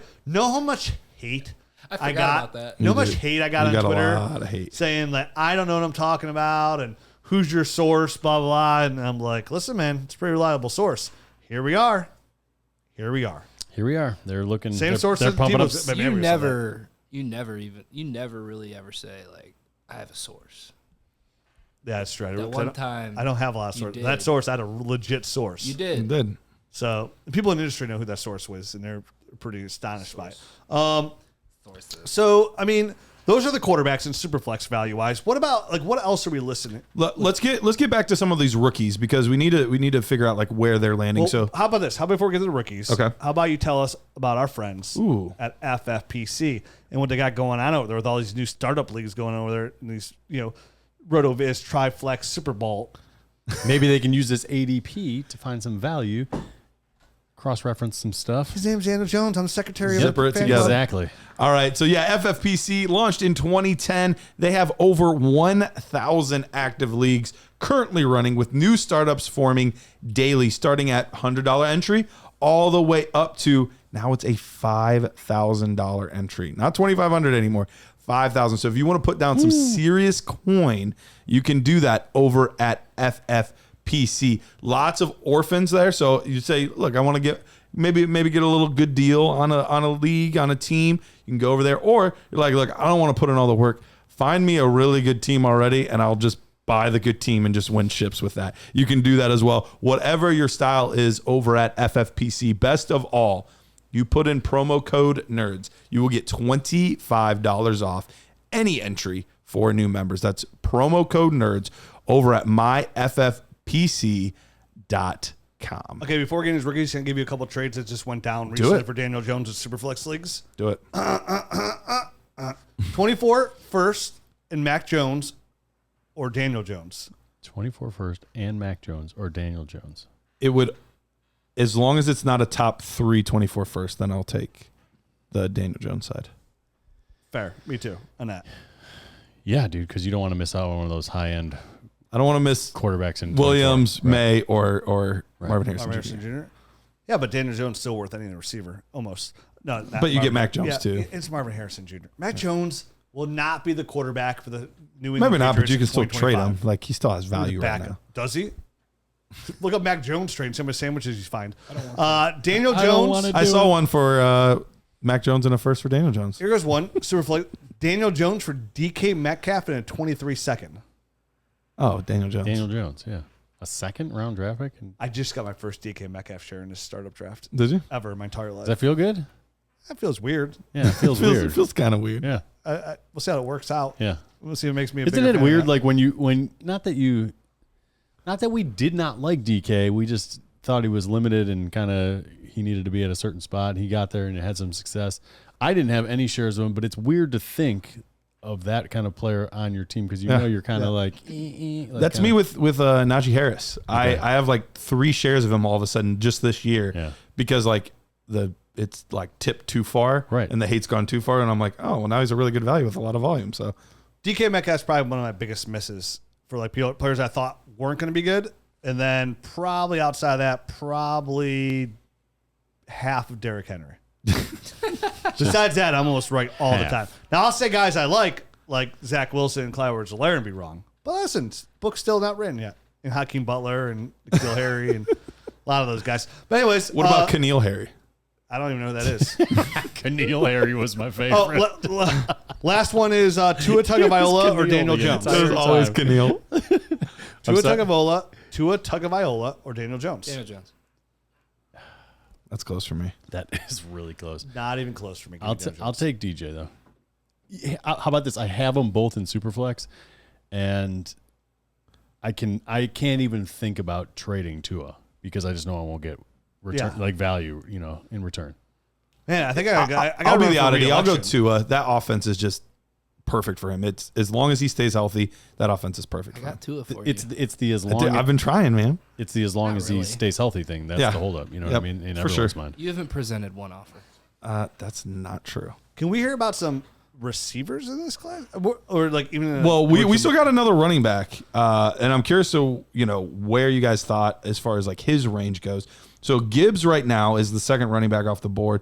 how much hate I got about that. You know how much hate I got on Twitter? A lot of hate. Saying that I don't know what I'm talking about, and who's your source, blah, blah, blah. And I'm like, listen, man, it's a pretty reliable source. Here we are. Here we are. They're looking. Same they're, source They're as pumping up. Debo's- You Maybe never really ever say like I have a source. Yeah, that's true. That one time I don't have a lot of sources. did. That source, I had a legit source. You He did. did. So the people in the industry know who that source was, and they're pretty astonished by it. Sources. So, I mean, those are the quarterbacks in Superflex value-wise. What about, like, what else are we listening? Let's get back to some of these rookies because we need to figure out like where they're landing. Well, So how about this? How about before we get to the rookies? Okay. How about you tell us about our friends at FFPC and what they got going on over there with all these new startup leagues going on over there, and these, RotoViz, TriFlex, Super Bowl. Maybe they can use this ADP to find some value, cross-reference some stuff. His name's Daniel Jones. I'm the secretary of Zipper the it fan together. club. Exactly. All right. So, yeah, FFPC launched in 2010. They have over 1,000 active leagues currently running with new startups forming daily, starting at $100 entry all the way up to now it's a $5,000 entry. Not $2,500 anymore. $5,000. So if you want to put down some serious coin, you can do that over at FFPC. Lots of orphans there. So you say, look, I want to get maybe get a little good deal on a league, on a team. You can go over there. Or you're like, look, I don't want to put in all the work. Find me a really good team already, and I'll just buy the good team and just win chips with that. You can do that as well. Whatever your style is over at FFPC. Best of all, you put in promo code NERDS. You will get $25 off any entry for new members. That's promo code NERDS over at myffpc.com. Okay, before we get into his rookies, can I give you a couple trades that just went down Do recently it. for Daniel Jones in Superflex leagues? Do it. 24 first and Mac Jones or Daniel Jones. 24 first and Mac Jones or Daniel Jones. It would, as long as it's not a top 3 24 first, then I'll take the Daniel Jones side. Fair. Me too. On that. Yeah, dude, because you don't want to miss out on one of those high-end I don't want to miss quarterbacks in Williams, 24. Right. May, or Marvin Harrison. Marvin Harrison Jr. Jr. Yeah, but Daniel Jones still worth any receiver. Almost. No, not But you get Marvin. Mac Jones, Yeah, too. It's Marvin Harrison Jr. Mac Jones will not be the quarterback for the New England Maybe not, but Patriots you in can still trade 2025. him. Like, he still has value right Backup. now. Does he? Look up Mac Jones trade. Some of the sandwiches you find. Daniel I don't Jones. wanna I saw one for Mac Jones and a first for Daniel Jones. Here goes one. Superflex. Daniel Jones for DK Metcalf in a 23 second. Oh, Daniel Jones. Daniel Jones, yeah. A second-round draft pick? And I just got my first DK Metcalf share in this startup draft Did you? ever in my entire life. does that feel good? That feels weird. Yeah, it feels weird. It feels kind of weird. Yeah, We'll see how it works out. yeah. We'll see if it makes me a Isn't bigger it fan weird? of that. Like not that we did not like DK, we just thought he was limited and kind of he needed to be at a certain spot. He got there and had some success. I didn't have any shares of him, but it's weird to think of that kind of player on your team because you know you're kind of like, That's me with Najee Harris. I have like 3 shares of him all of a sudden just this year because like it's like tipped too far and the hate's gone too far and I'm like, oh well, now he's a really good value with a lot of volume. So DK Metcalf's probably one of my biggest misses for like players I thought weren't going to be good, and then probably outside of that, probably half of Derrick Henry. Besides that, I'm almost right all the time. Now, I'll say guys I like Zach Wilson and Clyde Edwards-Helaire and be wrong. But listen, book's still not written yet. And Hakeem Butler and N'Keal Harry and a lot of those guys. But anyways. What about N'Keal Harry? I don't even know who that is. N'Keal Harry was my favorite. Last one is Tua Tagovailoa or Daniel Jones. There's always N'Keal. Tua Tagovailoa or Daniel Jones. Daniel Jones. That's close for me. That is really close. Not even close for me. I'll take DJ though. Yeah, how about this? I have them both in Superflex, and I can't even think about trading Tua because I just know I won't get return value, in return. Man, I think I'll be the oddity. I'll go Tua. That offense is just perfect for him. It's as long as he stays healthy, that offense is perfect. I got Tua for you. It's the as long. I've been trying, man. It's the as long as he stays healthy thing. That's the holdup. You know what I mean? In everyone's mind. You haven't presented one offer. That's not true. Can we hear about some receivers in this class, or like even? Well, we still got another running back, and I'm curious to where you guys thought as far as like his range goes. So Gibbs right now is the second running back off the board.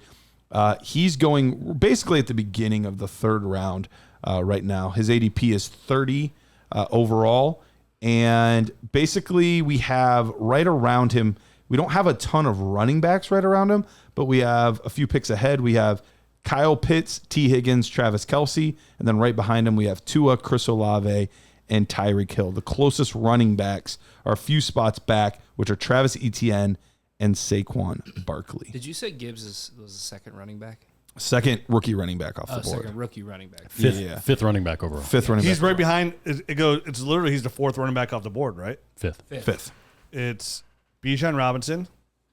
He's going basically at the beginning of the third round right now. His ADP is 30 overall, and basically we have right around him. We don't have a ton of running backs right around him, but we have a few picks ahead. We have Kyle Pitts, T. Higgins, Travis Kelce, and then right behind him we have Tua, Chris Olave, and Tyreek Hill. The closest running backs are a few spots back, which are Travis Etienne and Saquon Barkley. Did you say Gibbs was the second running back? Second rookie running back off the board. Second rookie running back. Fifth running back overall. Fifth running back. He's right behind. It's literally he's the fourth running back off the board, right? Fifth. It's Bijan Robinson,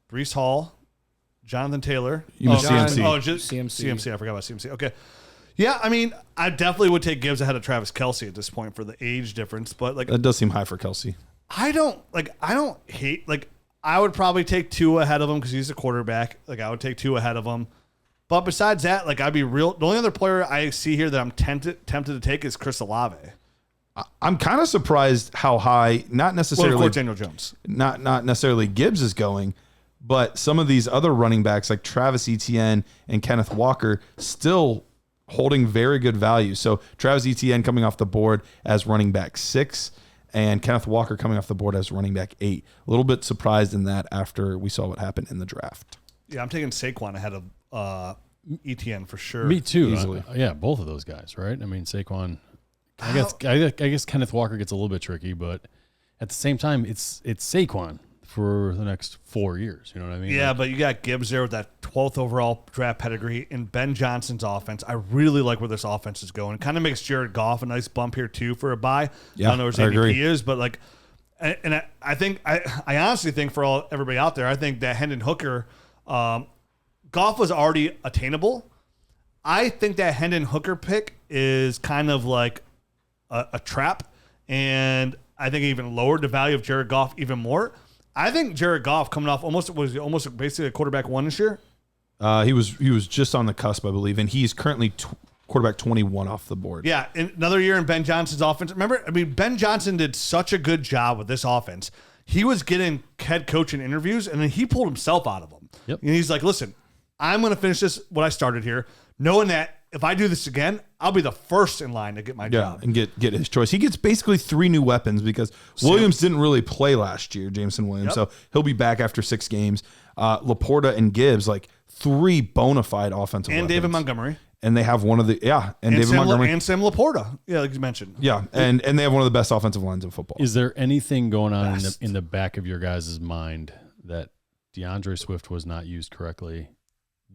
Breece Hall, Jonathan Taylor. You mean CMC. Oh, just CMC. I forgot about CMC. Okay. Yeah, I mean, I definitely would take Gibbs ahead of Travis Kelce at this point for the age difference, but like that does seem high for Kelce. I don't hate I would probably take Tua ahead of him because he's a quarterback. Like I would take Tua ahead of him. But besides that, like I'd be real. The only other player I see here that I'm tempted to take is Chris Olave. I'm kind of surprised how high, not necessarily of course, Daniel Jones, not necessarily Gibbs is going, but some of these other running backs like Travis Etienne and Kenneth Walker still holding very good value. So Travis Etienne coming off the board as running back 6. And Kenneth Walker coming off the board as running back 8. A little bit surprised in that after we saw what happened in the draft. Yeah, I'm taking Saquon ahead of Etienne for sure. Me too. Easily. Yeah, both of those guys, right? I mean, Saquon. I guess Kenneth Walker gets a little bit tricky, but at the same time, it's Saquon for the next 4 years. You know what I mean? Yeah, but you got Gibbs there with that 12th overall draft pedigree and Ben Johnson's offense. I really like where this offense is going. It kind of makes Jared Goff a nice bump here too for a bye. Yeah, I don't know where his ADP is, but like, and I think I honestly think for everybody out there, I think that Hendon Hooker, Goff was already attainable. I think that Hendon Hooker pick is kind of like a trap, and I think it even lowered the value of Jared Goff even more. I think Jared Goff coming off almost basically a quarterback 1 this year. He was just on the cusp, I believe, and he's currently quarterback 21 off the board. Yeah, another year in Ben Johnson's offense. Remember, I mean, Ben Johnson did such a good job with this offense. He was getting head coaching interviews, and then he pulled himself out of them. Yep. And he's like, listen, I'm going to finish this, what I started here, knowing that if I do this again, I'll be the first in line to get my job. And get his choice. He gets basically 3 new weapons because Williams didn't really play last year, Jameson Williams. So he'll be back after 6 games. Laporta and Gibbs, like 3 bona fide offensive weapons. And David Montgomery. And they have one of the, and David Montgomery. And Sam Laporta. Yeah, like you mentioned. Yeah, and they have one of the best offensive lines in football. Is there anything going on in the back of your guys' mind that DeAndre Swift was not used correctly?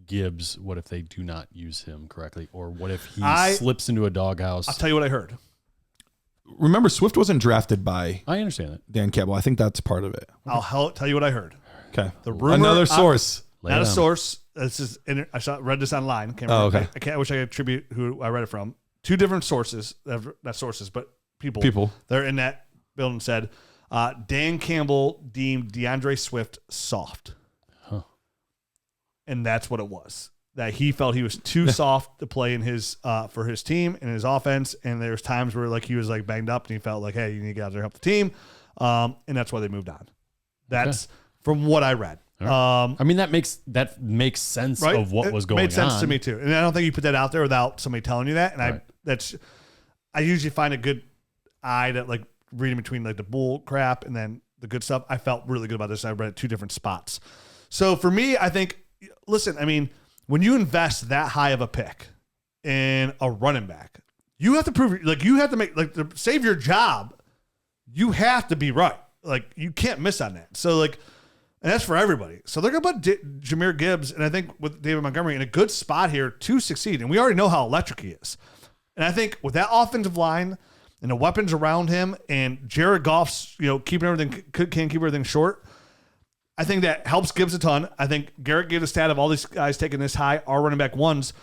Gibbs, what if they do not use him correctly? Or what if he slips into a doghouse? I'll tell you what I heard. Remember, Swift wasn't drafted by I understand that. Dan Campbell. I think that's part of it. I'll tell you what I heard. Okay. The rumor, another source. Not a source. This is read this online. Can't remember. Okay. I wish I could attribute who I read it from. 2 different sources. Not sources, but people. They're in that building said Dan Campbell deemed DeAndre Swift soft. And that's what it was. That he felt he was too soft to play in his for his team and his offense. And there's times where like he was like banged up and he felt like, hey, you need to get out there and help the team. And that's why they moved on. That's from what I read. I mean, that makes sense Right? of what was going on. Made sense to me too. And I don't think you put that out there without somebody telling you that. And Right. I usually find a good eye to like reading between like the bull crap and then the good stuff. I felt really good about this. I read it 2 different spots. So for me, I think, listen, I mean, when you invest that high of a pick in a running back, you have to prove, like, you have to make, like, to save your job, you have to be right. Like, you can't miss on that. So, like, and that's for everybody. So they're going to put Jahmyr Gibbs, and I think with David Montgomery, in a good spot here to succeed. And we already know how electric he is. And I think with that offensive line and the weapons around him and Jared Goff's, keeping everything, can't keep everything short, I think that helps Gibbs a ton. I think Garret gave the stat of all these guys taking this high are running back ones.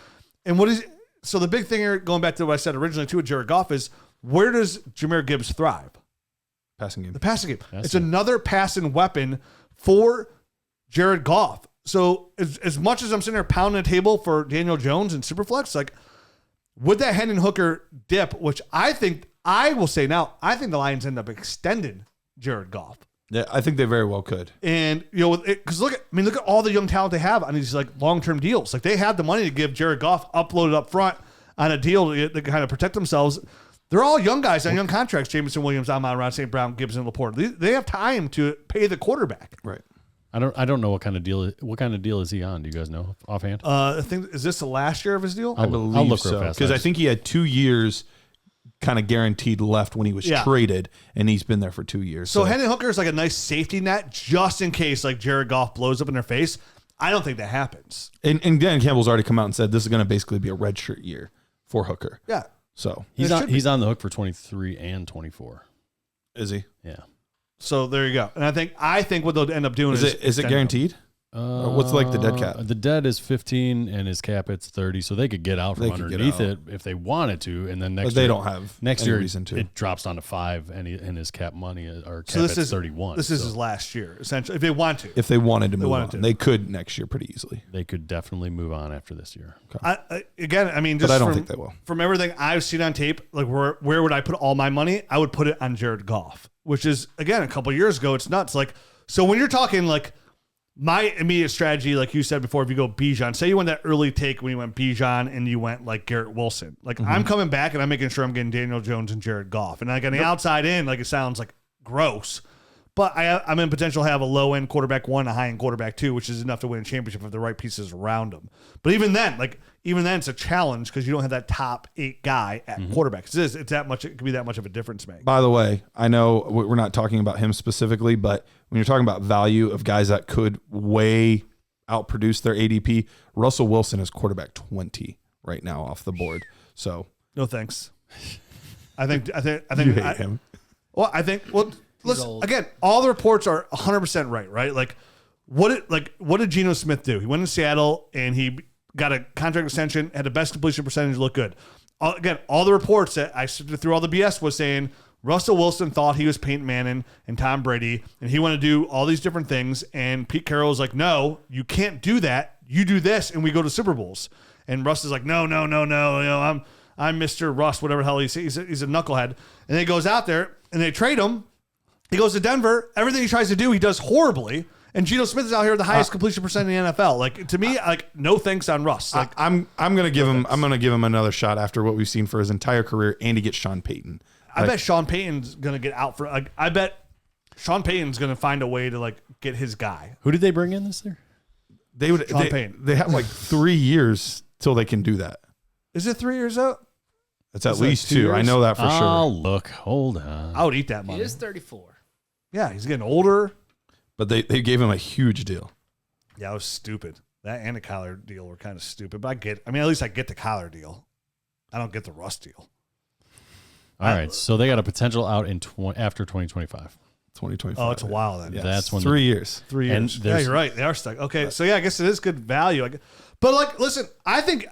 And so the big thing here, going back to what I said originally too with Jared Goff, is where does Jahmyr Gibbs thrive? Passing game. The passing game. It's another passing weapon for Jared Goff. So as much as I'm sitting there pounding the table for Daniel Jones and Superflex, like, would that Hendon Hooker dip, which I think the Lions end up extending Jared Goff. Yeah, I think they very well could. And, because look at all the young talent they have on these like long-term deals. Like, they have the money to give Jared Goff uploaded up front on a deal to kind of protect themselves. They're all young guys on young contracts. Jameson Williams, Amon-Ra, St. Brown, Gibbs, and Laporte. They have time to pay the quarterback. Right. I don't know what kind of deal is he on? Do you guys know offhand? I think, is this the last year of his deal? I believe look so. real fast. Because I think he had 2 years kind of guaranteed left when he was traded, and he's been there for 2 years. So Hendon Hooker is like a nice safety net just in case like Jared Goff blows up in their face. I don't think that happens. And Dan Campbell's already come out and said this is going to basically be a redshirt year for Hooker. Yeah. So he's on the hook for 23 and 24. Is he? Yeah. So there you go. And I think what they'll end up doing is it guaranteed? What's like the dead cap? The dead is 15 and his cap hits 30, so they could get out from underneath it if they wanted to, and then next year, they don't have next any year reason to. It drops down to 5 and his cap money or cap so this is 31. This is his last year essentially. If they want to, if they wanted to move on, they could next year pretty easily. They could definitely move on after this year. Okay. But I don't think they will. From everything I've seen on tape, like where would I put all my money? I would put it on Jared Goff, which is again a couple of years ago. It's nuts. Like, so when you're talking like. My immediate strategy, like you said before, if you go Bijan, say you went that early take when you went Bijan and you went like Garrett Wilson. Like I'm coming back and I'm making sure I'm getting Daniel Jones and Jared Goff. And like on the outside in, like it sounds like gross. But I'm in potential to have a low end quarterback 1, a high end quarterback 2, which is enough to win a championship if the right pieces around them. But even then, it's a challenge because you don't have that top 8 guy at quarterback. It's that much. It could be that much of a difference maker. By the way, I know we're not talking about him specifically, but when you're talking about value of guys that could way outproduce their ADP, Russell Wilson is quarterback 20 right now off the board. So no thanks. I think you hate him. Well, listen, again, all the reports are 100% right? Like, what did Geno Smith do? He went to Seattle and he got a contract extension, had the best completion percentage, looked good. Again, all the reports that I sifted through all the BS was saying Russell Wilson thought he was Peyton Manning and Tom Brady, and he wanted to do all these different things. And Pete Carroll was like, no, you can't do that. You do this, and we go to Super Bowls. And Russ is like, no. I'm Mr. Russ, whatever the hell he's a knucklehead. And then he goes out there and they trade him. He goes to Denver. Everything he tries to do, he does horribly. And Geno Smith is out here with the highest completion percentage in the NFL. Like, to me, like, no thanks on Russ. Like, I'm gonna give him another shot after what we've seen for his entire career, and he gets Sean Payton. I bet Sean Payton's gonna get out for. Like, I bet Sean Payton's gonna find a way to like get his guy. Who did they bring in this year? Sean Payton. They have like 3 years till they can do that. Is it 3 years out? It's at least 2. I know that for sure. Oh, look, hold on. I would eat that money. He is 34. Yeah, he's getting older. But they gave him a huge deal. Yeah, it was stupid. That and the Kyler deal were kind of stupid. But at least I get the Kyler deal. I don't get the Russ deal. All right, so they got a potential out in after 2025. 2025. Oh, it's a while then. Yes. That's when 3 years. 3 years. Yeah, you're right. They are stuck. Okay, so yeah, I guess it is good value. But like, listen, I think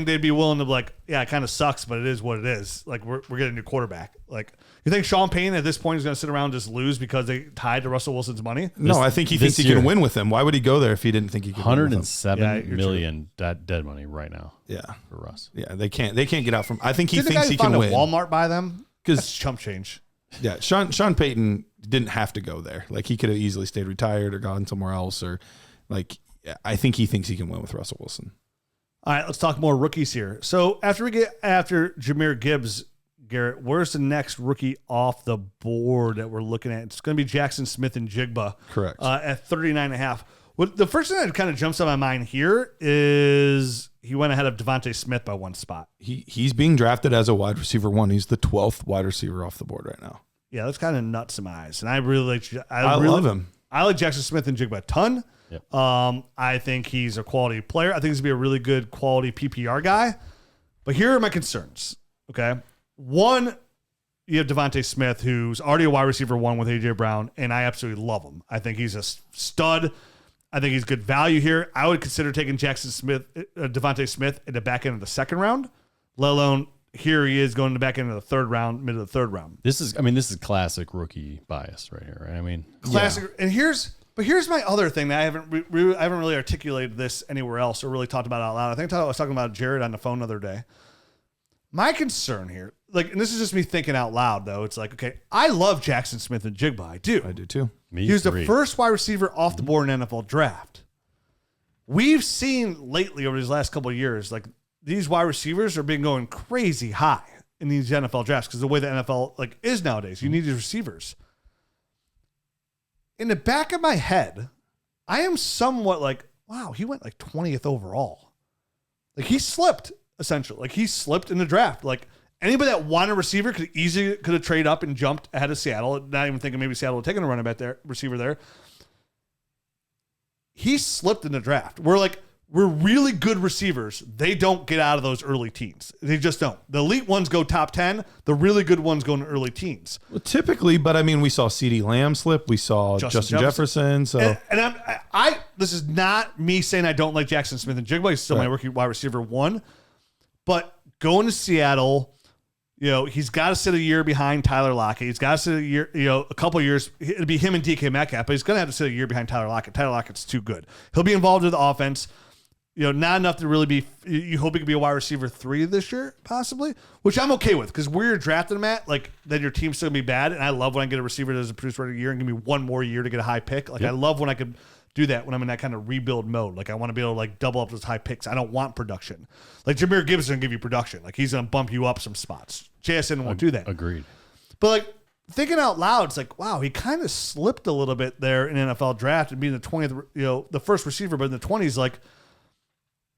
they'd be willing to like, yeah, it kind of sucks, but it is what it is. Like, we're getting a new quarterback. Like, you think Sean Payton at this point is going to sit around and just lose because they tied to Russell Wilson's money? No, I think he thinks he can win with him. Why would he go there if he didn't think he could? $107 million dead money right now. Yeah, for Russ. Yeah, they can't get out from. I think he Didn't thinks the guy he can find win. a Walmart buy them because chump change. Yeah, Sean Payton didn't have to go there. Like he could have easily stayed retired or gone somewhere else, or like I think he thinks he can win with Russell Wilson. All right, let's talk more rookies here. So after Jahmyr Gibbs, Garrett, where's the next rookie off the board that we're looking at? It's going to be Jaxon Smith-Njigba. Correct. At 39.5. Well, the first thing that kind of jumps on my mind here is he went ahead of Devontae Smith by one spot. He's being drafted as a wide receiver 1. He's the 12th wide receiver off the board right now. Yeah, that's kind of nuts in my eyes. And I really like I love him. I like Jaxon Smith-Njigba a ton. Yep. I think he's a quality player. I think he's going to be a really good quality PPR guy. But here are my concerns, okay? One, you have Devontae Smith, who's already a wide receiver 1 with A.J. Brown, and I absolutely love him. I think he's a stud. I think he's good value here. I would consider taking Devontae Smith in the back end of the second round, let alone here he is going to the back end of the third round, mid of the third round. This is classic rookie bias right here, right? I mean, classic. Yeah. And here's my other thing that I haven't really articulated this anywhere else or really talked about out loud. I think I was talking about Jared on the phone the other day. My concern here, like, and this is just me thinking out loud, though. It's like, okay, I love Jaxon Smith-Njigba. I do too. He was the first wide receiver off the board in NFL draft. We've seen lately over these last couple of years, like these wide receivers are being going crazy high in these NFL drafts because the way the NFL like is nowadays, you need these receivers. In the back of my head, I am somewhat like, wow, he went like 20th overall. Like he slipped essentially. Like he slipped in the draft. Like anybody that wanted a receiver could have traded up and jumped ahead of Seattle. Not even thinking maybe Seattle would take a running back there, receiver there. He slipped in the draft. We're really good receivers. They don't get out of those early teens. They just don't. The elite ones go top 10. The really good ones go in early teens. Well, typically, but I mean, we saw CeeDee Lamb slip. We saw Justin Jefferson. So, and this is not me saying I don't like Jaxon Smith-Njigba. He's still my rookie wide receiver 1. But going to Seattle, he's got to sit a year behind Tyler Lockett. He's got to sit a year, a couple of years. It'll be him and DK Metcalf, but he's going to have to sit a year behind Tyler Lockett. Tyler Lockett's too good. He'll be involved with the offense. Not enough to really be. You hope he could be a wide receiver 3 this year, possibly, which I'm okay with because where you're drafting him at, like then your team's still gonna be bad. And I love when I get a receiver that doesn't produce for a year and give me one more year to get a high pick. Like I love when I could do that when I'm in that kind of rebuild mode. Like I want to be able to like double up those high picks. I don't want production. Like Jahmyr Gibbs is gonna give you production. Like he's gonna bump you up some spots. JSN won't do that. Agreed. But like thinking out loud, it's like, wow, he kind of slipped a little bit there in NFL draft and being the 20th, the first receiver, but in the 20s, like.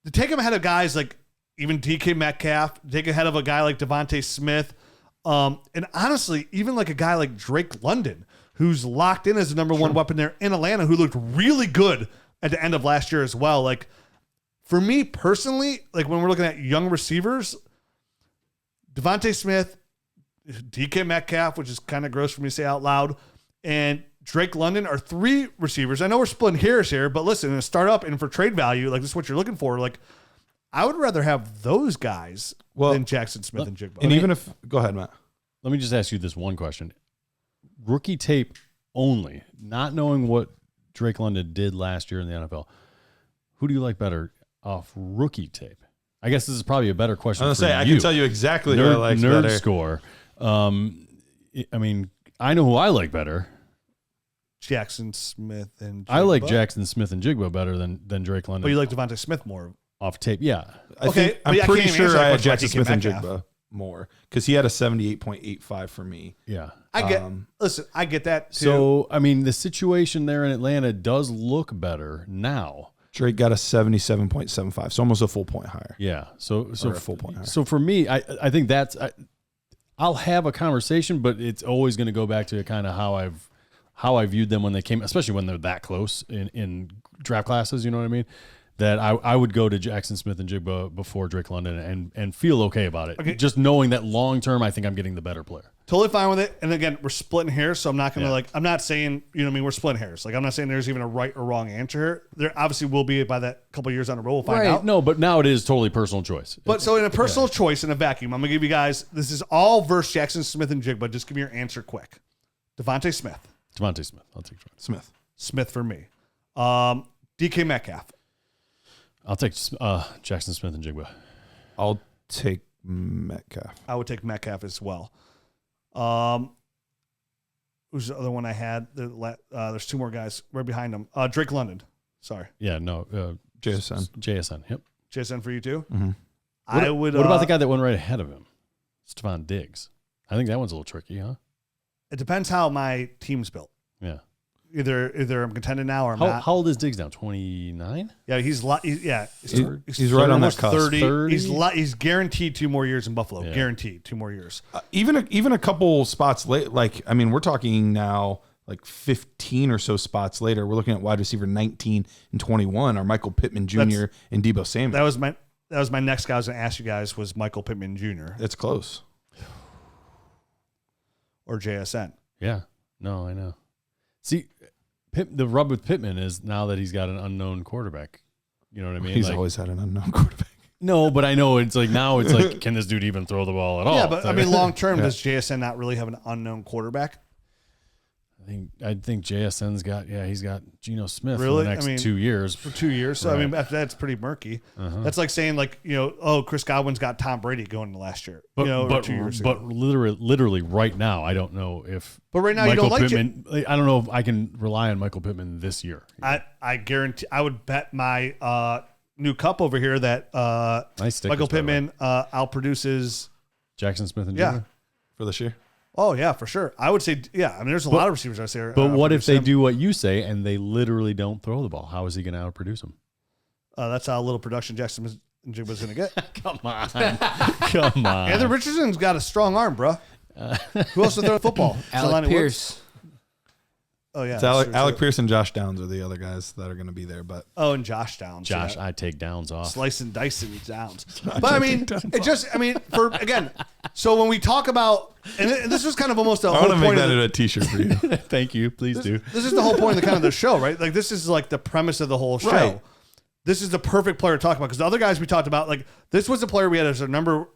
To take him ahead of guys like even DK Metcalf, take ahead of a guy like Devontae Smith, and honestly, even like a guy like Drake London, who's locked in as the number 1 weapon there in Atlanta, who looked really good at the end of last year as well. Like for me personally, like when we're looking at young receivers, Devontae Smith, DK Metcalf, which is kind of gross for me to say out loud, and Drake London are 3 receivers. I know we're splitting hairs here, but listen, in a startup and for trade value, like this is what you're looking for. Like, I would rather have those guys than Jaxon Smith-Njigba. And even if, go ahead, Matt. Let me just ask you this one question: rookie tape only, not knowing what Drake London did last year in the NFL. Who do you like better off rookie tape? I guess this is probably a better question. I can tell you exactly who I like better. Nerd score. I mean, I know who I like better. Jaxon Smith-Njigba. I like Jaxon Smith-Njigba better than Drake London. But you like Devontae Smith more off tape, yeah. I'm pretty sure I had Jaxon Smith-Njigba more because he had a 78.85 for me. Yeah, I get that too. So I mean, the situation there in Atlanta does look better now. Drake got a 77.75, so almost a full point higher. Yeah, so a full point higher. So for me, I think that's I'll have a conversation, but it's always going to go back to kind of how I viewed them when they came, especially when they're that close in draft classes. You know what I mean? That I would go to Jaxon Smith-Njigba before Drake London and feel okay about it. Okay. Just knowing that long term, I think I'm getting the better player. Totally fine with it. And again, we're splitting hairs, so I'm not going to I'm not saying, we're splitting hairs. Like I'm not saying there's even a right or wrong answer here. There obviously will be by that couple of years on the road. We'll find out. No, but now it is totally personal choice. But so in a personal choice in a vacuum, I'm going to give you guys, this is all versus Jaxon Smith-Njigba. Just give me your answer quick. Devontae Smith. Devontae Smith. I'll take Smith. Smith for me. DK Metcalf. I'll take Jaxon Smith-Njigba. I'll take Metcalf. I would take Metcalf as well. who's the other one I had? There's two more guys right behind him. Drake London. Sorry. Yeah, no. JSN. Yep. JSN for you too? Mm-hmm. What about the guy that went right ahead of him? Stephon Diggs. I think that one's a little tricky, huh? It depends how my team's built. Yeah. Either I'm contending now or I'm not. How old is Diggs now? 29? Yeah, he's right on that cusp. 30. He's guaranteed 2 more years in Buffalo. Yeah. Guaranteed 2 more years. Even a couple spots late. Like, I mean, we're talking now like 15 or so spots later. We're looking at wide receiver 19 and 21 are Michael Pittman Jr. and Deebo Samuel. That was my next guy I was going to ask you guys was Michael Pittman Jr. It's close. Or JSN. Yeah. No, I know. See, the rub with Pittman is now that he's got an unknown quarterback. You know what I mean? He's always had an unknown quarterback. No, but I know it's like now it's like, can this dude even throw the ball at all? Yeah, but I mean, long term, does JSN not really have an unknown quarterback? I think JSN's he's got Geno Smith really? for the next 2 years. For 2 years. So, right. I mean, after that, it's pretty murky. Uh-huh. That's like saying, like, Chris Godwin's got Tom Brady going into last year. But 2 years ago. But literally right now, I don't know if. But right now, Michael you don't Pittman, I don't know if I can rely on Michael Pittman this year. I guarantee, I would bet my new cup over here that Michael Pittman outproduces Jaxon Smith-Njigba. Yeah. For this year. Oh, yeah, for sure. I would say, yeah. I mean, there's a lot of receivers I say. But what if they do what you say and they literally don't throw the ball? How is he going to outproduce them? That's how little production Jaxon Smith-Njigba was going to get. Come on. Come on. Anthony Richardson's got a strong arm, bro. Who else to throw the football? Alec Pierce. Oh, yeah. It's Alec Pierce and Josh Downs are the other guys that are going to be there. But and Josh Downs. Josh, I take Downs off. Slice and dice and Downs. But I mean, so when we talk about, and this was kind of almost a whole point. I want to make that in a t-shirt for you. Thank you. Please do. This is the whole point of the show, right? Like, this is like the premise of the whole show. Right. This is the perfect player to talk about because the other guys we talked about, like, this was the player we had as our number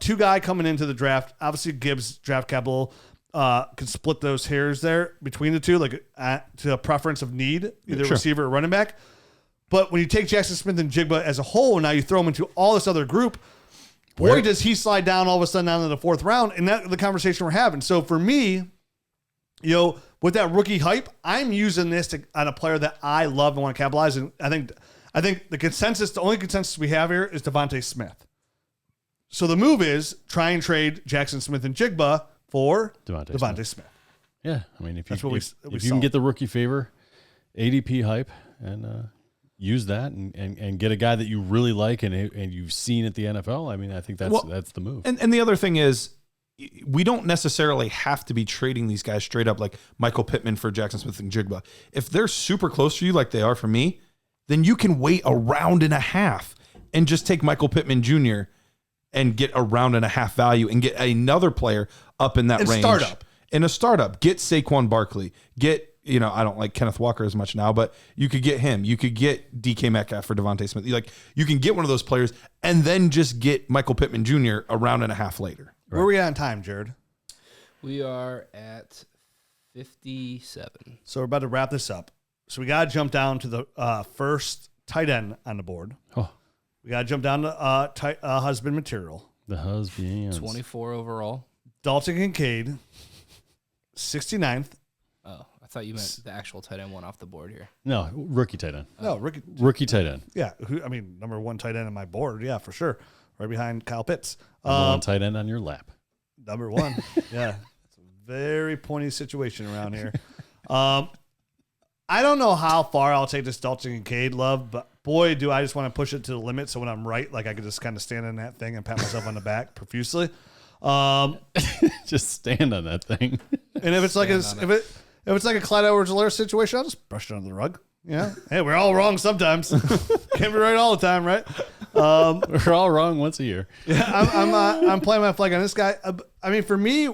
2 guy coming into the draft. Obviously, Gibbs draft capital. Can split those hairs there between the two, like to a preference of need, either receiver or running back. But when you take Jaxon Smith-Njigba as a whole, now you throw him into all this other group. Boy, does he slide down all of a sudden down to the 4th round, and that's the conversation we're having. So for me, with that rookie hype, I'm using this on a player that I love and want to capitalize. And I think the only consensus we have here is Devontae Smith. So the move is try and trade Jaxon Smith-Njigba for Devontae Smith. Yeah, I mean, if you can get the rookie favor, ADP hype, and use that and get a guy that you really like and you've seen at the NFL, I mean, I think that's the move. And the other thing is, we don't necessarily have to be trading these guys straight up like Michael Pittman for Jaxon Smith-Njigba. If they're super close to you like they are for me, then you can wait a round and a half and just take Michael Pittman Jr. and get a round and a half value and get another player up in that range. In a startup. Get Saquon Barkley. Get, I don't like Kenneth Walker as much now, but you could get him. You could get DK Metcalf for Devontae Smith. You can get one of those players and then just get Michael Pittman Jr. a round and a half later. Right. Where are we at in time, Jared? We are at 57. So we're about to wrap this up. So we got to jump down to the first tight end on the board. Oh. We got to jump down to husband material. The husband. 24 overall. Dalton Kincaid, 69th. Oh, I thought you meant the actual tight end one off the board here. No, rookie tight end. No, rookie tight end. Yeah, number 1 tight end on my board. Yeah, for sure. Right behind Kyle Pitts. Number 1 tight end on your lap. Number 1. Yeah. It's a very pointy situation around here. I don't know how far I'll take this Dalton Kincaid love, but boy, do I just want to push it to the limit. So when I'm right, like I could just kind of stand in that thing and pat myself on the back profusely. Just stand on that thing. And if it's like if it's like a Clyde Edwards-Helaire situation, I'll just brush it under the rug. Yeah. Hey, we're all wrong sometimes. Can't be right all the time, right? We're all wrong once a year. Yeah, I'm playing my flag on this guy. I mean, for me,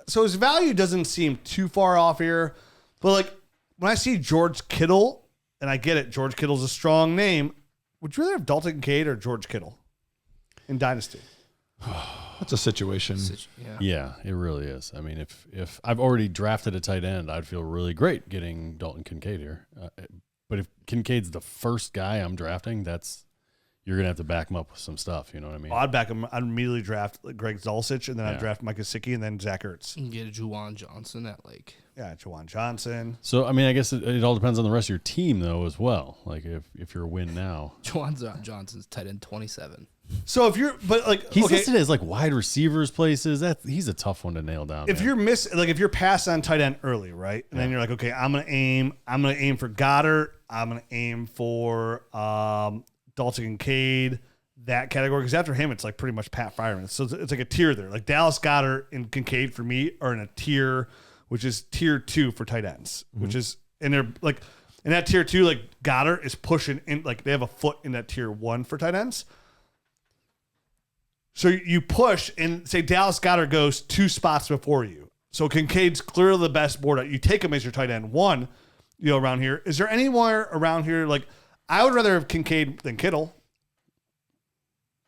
so his value doesn't seem too far off here, but like when I see George Kittle, and I get it, George Kittle's a strong name. Would you rather have Dalton Kincaid or George Kittle in Dynasty? That's a situation. Yeah, it really is. I mean, if I've already drafted a tight end, I'd feel really great getting Dalton Kincaid here. But if Kincaid's the first guy I'm drafting, you're going to have to back him up with some stuff. You know what I mean? I'd back him. I'd immediately draft Greg Dulcich, and then I'd draft Mike Gesicki, and then Zach Ertz. You can get a Juwan Johnson at Yeah, Jawan Johnson. So, I mean, I guess it all depends on the rest of your team, though, as well. Like, if you're a win now. Jawan Johnson's tight end 27. So if you're, but like he's listed as like wide receivers places. He's a tough one to nail down. If you're if you're passing on tight end early, right, and then you're like, okay, I'm gonna aim for Goddard. I'm gonna aim for Dalton Kincaid, that category, because after him it's like pretty much Pat Fireman. So it's like a tier there. Like Dallas Goddard and Kincaid for me are in a tier, which is tier 2 for tight ends, which is, and they're like in that tier 2, like Goddard is pushing in, like they have a foot in that tier 1 for tight ends. So you push and say Dallas Goedert goes 2 spots before you. So Kincaid's clearly the best board. You take him as your tight end 1, around here. Is there anywhere around here, like, I would rather have Kincaid than Kittle.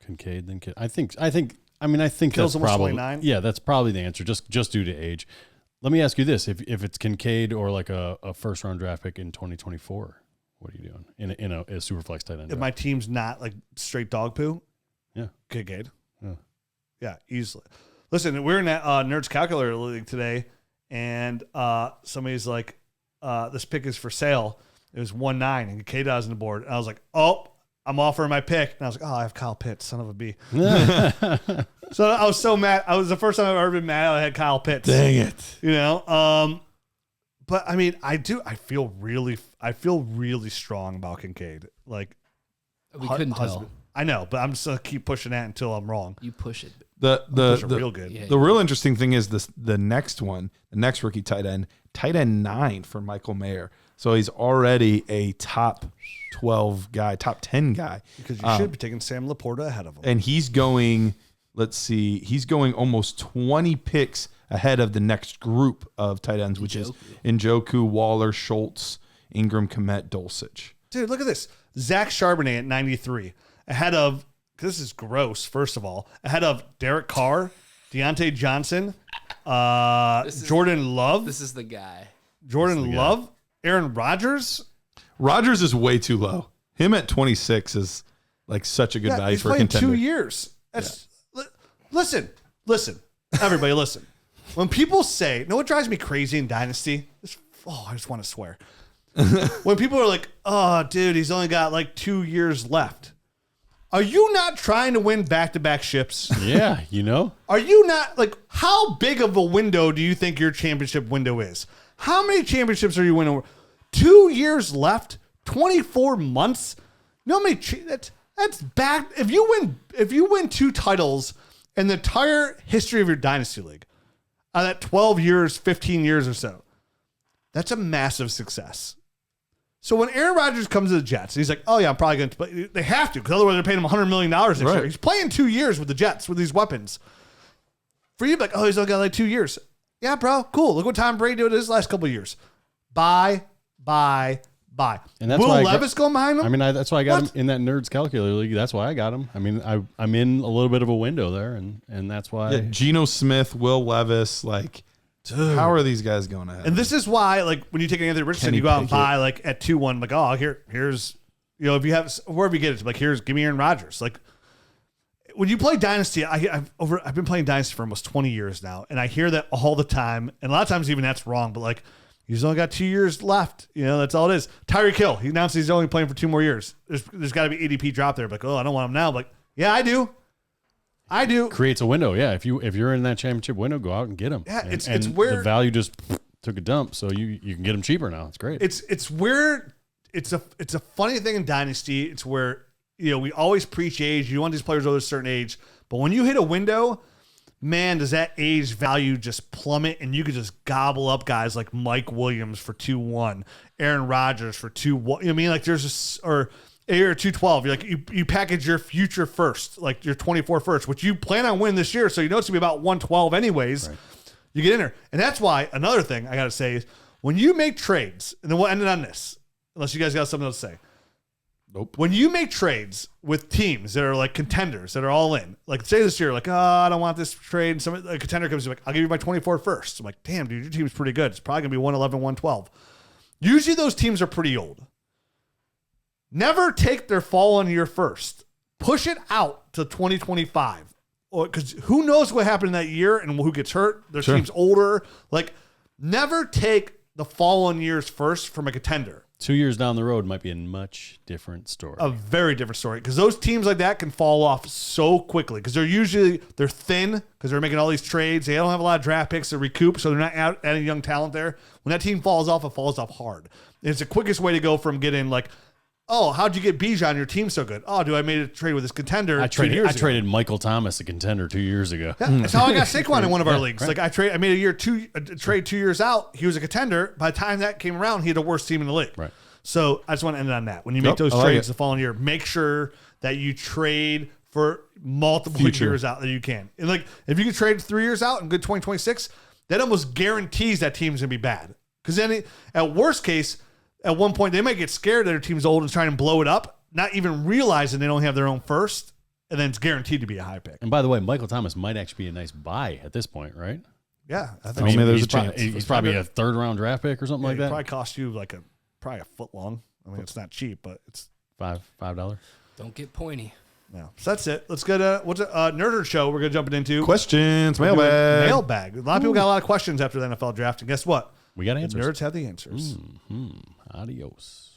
Kincaid than Kittle. I think Kittle's that's probably 29. Yeah, that's probably the answer, just due to age. Let me ask you this. If it's Kincaid or like a first round draft pick in 2024, what are you doing in a super flex tight end? If my team's not like straight dog poo, yeah, Kincaid. Yeah, easily. Listen, we're in that Nerds Calculator League today, and somebody's like, this pick is for sale. It was 1-9, and Kincaid was on the board. And I was like, oh, I'm offering my pick. And I was like, oh, I have Kyle Pitts, son of a B. So I was so mad. I was the first time I've ever been mad I had Kyle Pitts. Dang it. But I mean, I feel really strong about Kincaid. Like, We couldn't tell. I know, but I'm just gonna keep pushing that until I'm wrong. You push it. Real good. Yeah, the real interesting thing is the next one, the next rookie tight end 9 for Michael Mayer. So he's already a top 12 guy, top 10 guy. Because you should be taking Sam Laporta ahead of him. And he's going, he's going almost 20 picks ahead of the next group of tight ends, which is Njoku, Waller, Schultz, Ingram, Kmet, Dulcich. Dude, look at this. Zach Charbonnet at 93. Ahead of, this is gross, first of all, ahead of Derek Carr, Deontay Johnson, Jordan Love. This is the guy. Jordan Love, Aaron Rodgers. Rodgers is way too low. Him at 26 is like such a good value for a contender. 2 years. That's listen, everybody, listen. When people say, what drives me crazy in Dynasty? I just want to swear. When people are like, oh, dude, he's only got like 2 years left. Are you not trying to win back-to-back ships? Yeah, Are you not, like, how big of a window do you think your championship window is? How many championships are you winning? 2 years left? 24 months? That's back. If you win 2 titles in the entire history of your Dynasty League, that 12 years, 15 years or so, that's a massive success. So when Aaron Rodgers comes to the Jets, he's like, oh, yeah, I'm probably going to play. They have to, because otherwise they're paying him $100 million next year. He's playing 2 years with the Jets with these weapons. For you, like, oh, he's only got like 2 years. Yeah, bro, cool. Look what Tom Brady did his last couple of years. Bye. And that's Will Levis going behind him? I mean, that's why I got him in that Nerds Calculator League. That's why I got him. I mean, I'm in a little bit of a window there, and that's why. Yeah, Geno Smith, Will Levis, like, dude, how are these guys going ahead? And this is why, like, when you take Anthony Richardson, you go out and buy, like, at 2-1, like, oh, here's, if you have, wherever you get it, like, give me Aaron Rodgers. Like, when you play Dynasty, I've been playing Dynasty for almost 20 years now, and I hear that all the time, and a lot of times even that's wrong, but, like, he's only got 2 years left. That's all it is. Tyreek Hill, he announced he's only playing for 2 more years. There's got to be ADP drop there. Like, oh, I don't want him now. Like, yeah, I do. Creates a window. Yeah, if you're in that championship window, go out and get him. Yeah, it's weird. The value just took a dump, so you can get them cheaper now. It's great. It's weird. It's a funny thing in Dynasty. It's where we always preach age. You want these players over a certain age, but when you hit a window, man, does that age value just plummet, and you could just gobble up guys like Mike Williams for 2-1, Aaron Rodgers for 2-1. I mean, like there's or 212. You're like you package your future first, like your 24 first, which you plan on winning this year, so it's gonna be about 112 anyways. Right. You get in there, and that's why another thing I gotta say is when you make trades, and then we'll end it on this, unless you guys got something else to say. Nope. When you make trades with teams that are like contenders that are all in, like say this year, like, oh, I don't want this trade. A contender comes like, I'll give you my 24 first. I'm like, damn, dude, your team's pretty good. It's probably gonna be 111, 112. Usually those teams are pretty old. Never take their fall on year first. Push it out to 2025. Because who knows what happened in that year and who gets hurt. Their team's older. Like, never take the following year's first from a contender. 2 years down the road might be a much different story. A very different story, because those teams like that can fall off so quickly because they're thin because they're making all these trades. They don't have a lot of draft picks to recoup, so they're not adding young talent there. When that team falls off, it falls off hard. It's the quickest way to go from getting like, oh, how'd you get Bijan? Your team's so good. Oh, I made a trade with this contender? I traded Michael Thomas, a contender, 2 years ago. Yeah, that's how I got Saquon in one of our leagues. Right. Like I made a trade 2 years out. He was a contender. By the time that came around, he had the worst team in the league. Right. So I just want to end it on that. When you make those trades the following year, make sure that you trade for multiple years out that you can. And like if you can trade 3 years out and good 2026, that almost guarantees that team's gonna be bad. Because then at worst case, at one point they might get scared that their team's old and try and blow it up, not even realizing they don't have their own first, and then it's guaranteed to be a high pick. And by the way, Michael Thomas might actually be a nice buy at this point, right? Yeah, I think there's he's a chance. He's probably a third-round draft pick or something like that. Probably cost you like probably a foot long. I mean, it's not cheap, but it's $5. Don't get pointy. Yeah. So that's it. Let's go to what's a Nerder show we're going to jump into. Questions, mailbag. Mailbag. A lot of people got a lot of questions after the NFL draft, and guess what? We got answers. The nerds have the answers. Adios.